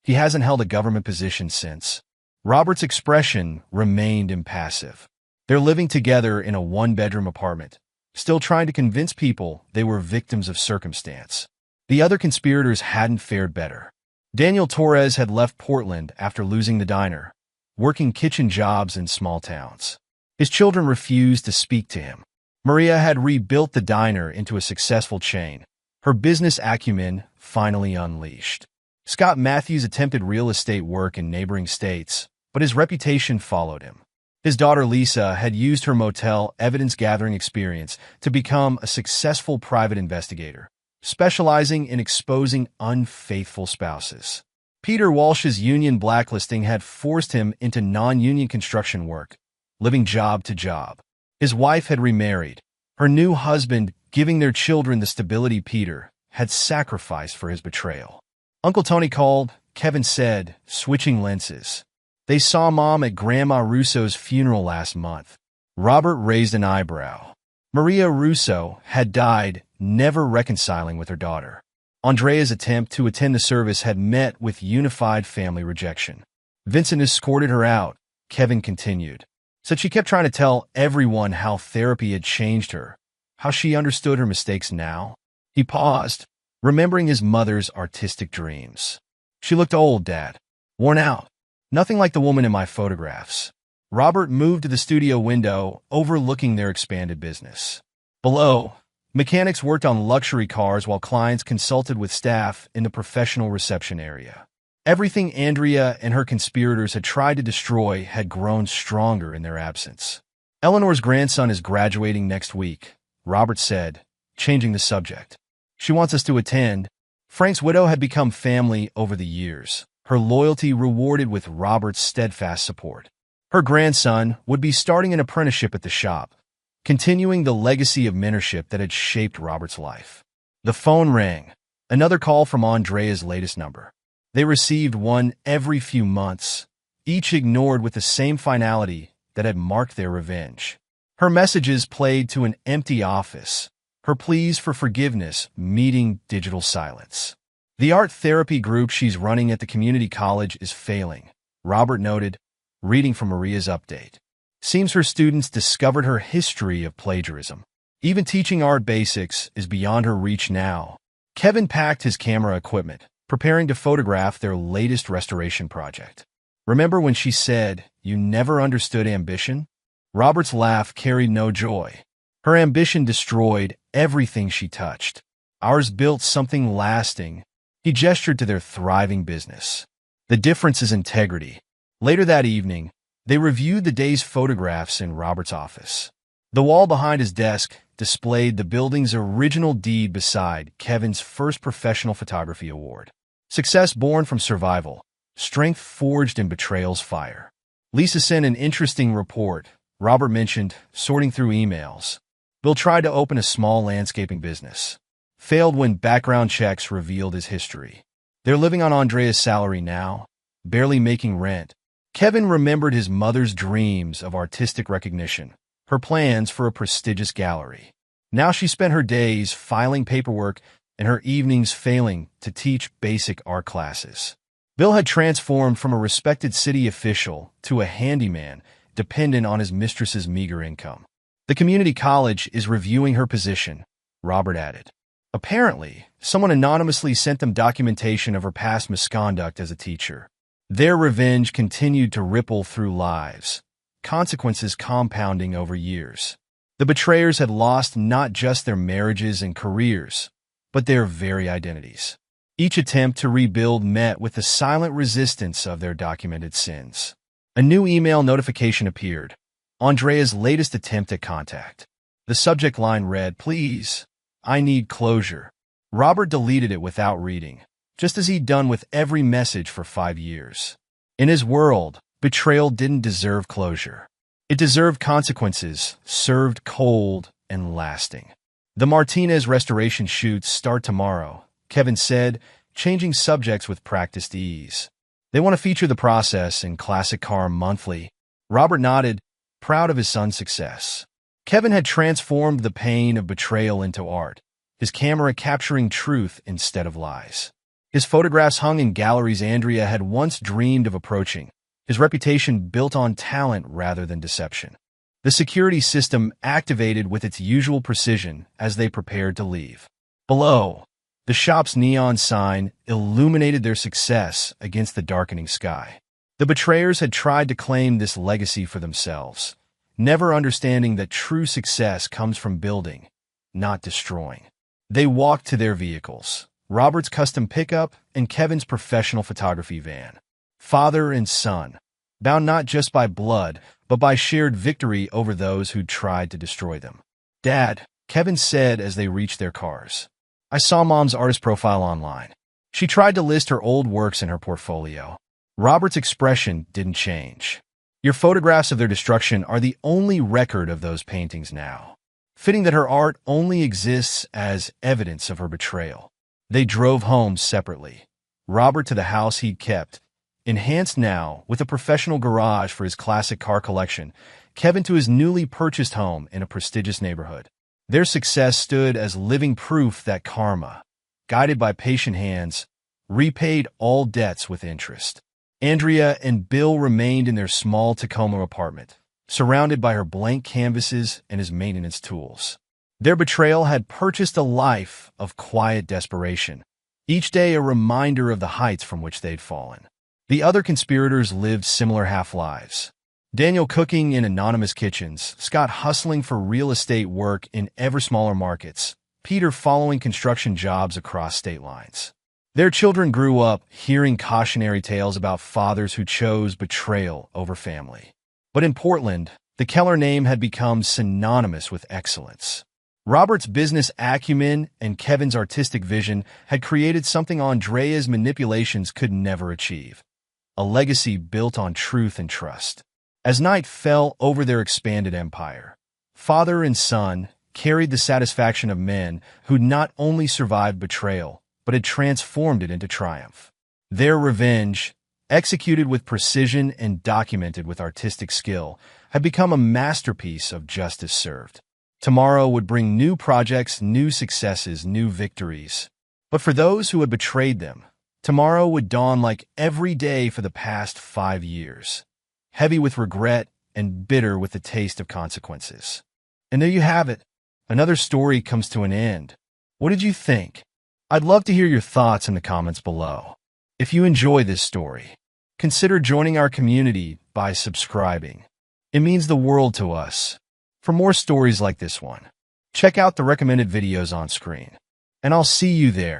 He hasn't held a government position since. Robert's expression remained impassive. They're living together in a one-bedroom apartment, still trying to convince people they were victims of circumstance. The other conspirators hadn't fared better. Daniel Torres had left Portland after losing the diner, working kitchen jobs in small towns. His children refused to speak to him. Maria had rebuilt the diner into a successful chain, her business acumen finally unleashed. Scott Matthews attempted real estate work in neighboring states, but his reputation followed him. His daughter Lisa had used her motel evidence-gathering experience to become a successful private investigator, specializing in exposing unfaithful spouses. Peter Walsh's union blacklisting had forced him into non-union construction work, living job to job. His wife had remarried, her new husband giving their children the stability Peter had sacrificed for his betrayal. Uncle Tony called, Kevin said, switching lenses. They saw Mom at Grandma Russo's funeral last month. Robert raised an eyebrow. Maria Russo had died, never reconciling with her daughter. Andrea's attempt to attend the service had met with unified family rejection. Vincent escorted her out, Kevin continued. Said she kept trying to tell everyone how therapy had changed her, how she understood her mistakes now. He paused, remembering his mother's artistic dreams. She looked old, Dad. Worn out. Nothing like the woman in my photographs. Robert moved to the studio window, overlooking their expanded business. Below, mechanics worked on luxury cars while clients consulted with staff in the professional reception area. Everything Andrea and her conspirators had tried to destroy had grown stronger in their absence. Eleanor's grandson is graduating next week, Robert said, changing the subject. She wants us to attend. Frank's widow had become family over the years, her loyalty rewarded with Robert's steadfast support. Her grandson would be starting an apprenticeship at the shop, continuing the legacy of mentorship that had shaped Robert's life. The phone rang, another call from Andrea's latest number. They received one every few months, each ignored with the same finality that had marked their revenge. Her messages played to an empty office, her pleas for forgiveness meeting digital silence. The art therapy group she's running at the community college is failing, Robert noted, reading from Maria's update. Seems her students discovered her history of plagiarism. Even teaching art basics is beyond her reach now. Kevin packed his camera equipment, preparing to photograph their latest restoration project. Remember when she said, "You never understood ambition?" Robert's laugh carried no joy. Her ambition destroyed everything she touched. Ours built something lasting. He gestured to their thriving business. The difference is integrity. Later that evening, they reviewed the day's photographs in Robert's office. The wall behind his desk displayed the building's original deed beside Kevin's first professional photography award. Success born from survival, strength forged in betrayal's fire. Lisa sent an interesting report, Robert mentioned, sorting through emails. Bill tried to open a small landscaping business. Failed when background checks revealed his history. They're living on Andrea's salary now, barely making rent. Kevin remembered his mother's dreams of artistic recognition, her plans for a prestigious gallery. Now she spent her days filing paperwork and her evenings failing to teach basic art classes. Bill had transformed from a respected city official to a handyman dependent on his mistress's meager income. The community college is reviewing her position, Robert added. Apparently, someone anonymously sent them documentation of her past misconduct as a teacher. Their revenge continued to ripple through lives, consequences compounding over years. The betrayers had lost not just their marriages and careers, but their very identities. Each attempt to rebuild met with the silent resistance of their documented sins. A new email notification appeared, Andrea's latest attempt at contact. The subject line read, "Please, I need closure." Robert deleted it without reading, just as he'd done with every message for 5 years. In his world, betrayal didn't deserve closure. It deserved consequences, served cold and lasting. The Martinez restoration shoots start tomorrow, Kevin said, changing subjects with practiced ease. They want to feature the process in Classic Car Monthly. Robert nodded, proud of his son's success. Kevin had transformed the pain of betrayal into art, his camera capturing truth instead of lies. His photographs hung in galleries Andrea had once dreamed of approaching, his reputation built on talent rather than deception. The security system activated with its usual precision as they prepared to leave. Below, The shop's neon sign illuminated their success against the darkening sky. The betrayers had tried to claim this legacy for themselves, never understanding that true success comes from building, not destroying. They walked to their vehicles, Robert's custom pickup and Kevin's professional photography van. Father and son, bound not just by blood, but by shared victory over those who'd tried to destroy them. "Dad," Kevin said as they reached their cars, "I saw Mom's artist profile online. She tried to list her old works in her portfolio." Robert's expression didn't change. "Your photographs of their destruction are the only record of those paintings now. Fitting that her art only exists as evidence of her betrayal." They drove home separately. Robert to the house he'd kept, enhanced now with a professional garage for his classic car collection, Kevin to his newly purchased home in a prestigious neighborhood. Their success stood as living proof that karma, guided by patient hands, repaid all debts with interest. Andrea and Bill remained in their small Tacoma apartment, surrounded by her blank canvases and his maintenance tools. Their betrayal had purchased a life of quiet desperation, each day a reminder of the heights from which they'd fallen. The other conspirators lived similar half-lives. Daniel cooking in anonymous kitchens, Scott hustling for real estate work in ever smaller markets, Peter following construction jobs across state lines. Their children grew up hearing cautionary tales about fathers who chose betrayal over family. But in Portland, the Keller name had become synonymous with excellence. Robert's business acumen and Kevin's artistic vision had created something Andrea's manipulations could never achieve: a legacy built on truth and trust. As night fell over their expanded empire, father and son carried the satisfaction of men who'd not only survived betrayal, but had transformed it into triumph. Their revenge, executed with precision and documented with artistic skill, had become a masterpiece of justice served. Tomorrow would bring new projects, new successes, new victories. But for those who had betrayed them, tomorrow would dawn like every day for the past 5 years, heavy with regret and bitter with the taste of consequences. And there you have it. Another story comes to an end. What did you think? I'd love to hear your thoughts in the comments below. If you enjoy this story, consider joining our community by subscribing. It means the world to us. For more stories like this one, check out the recommended videos on screen, and I'll see you there.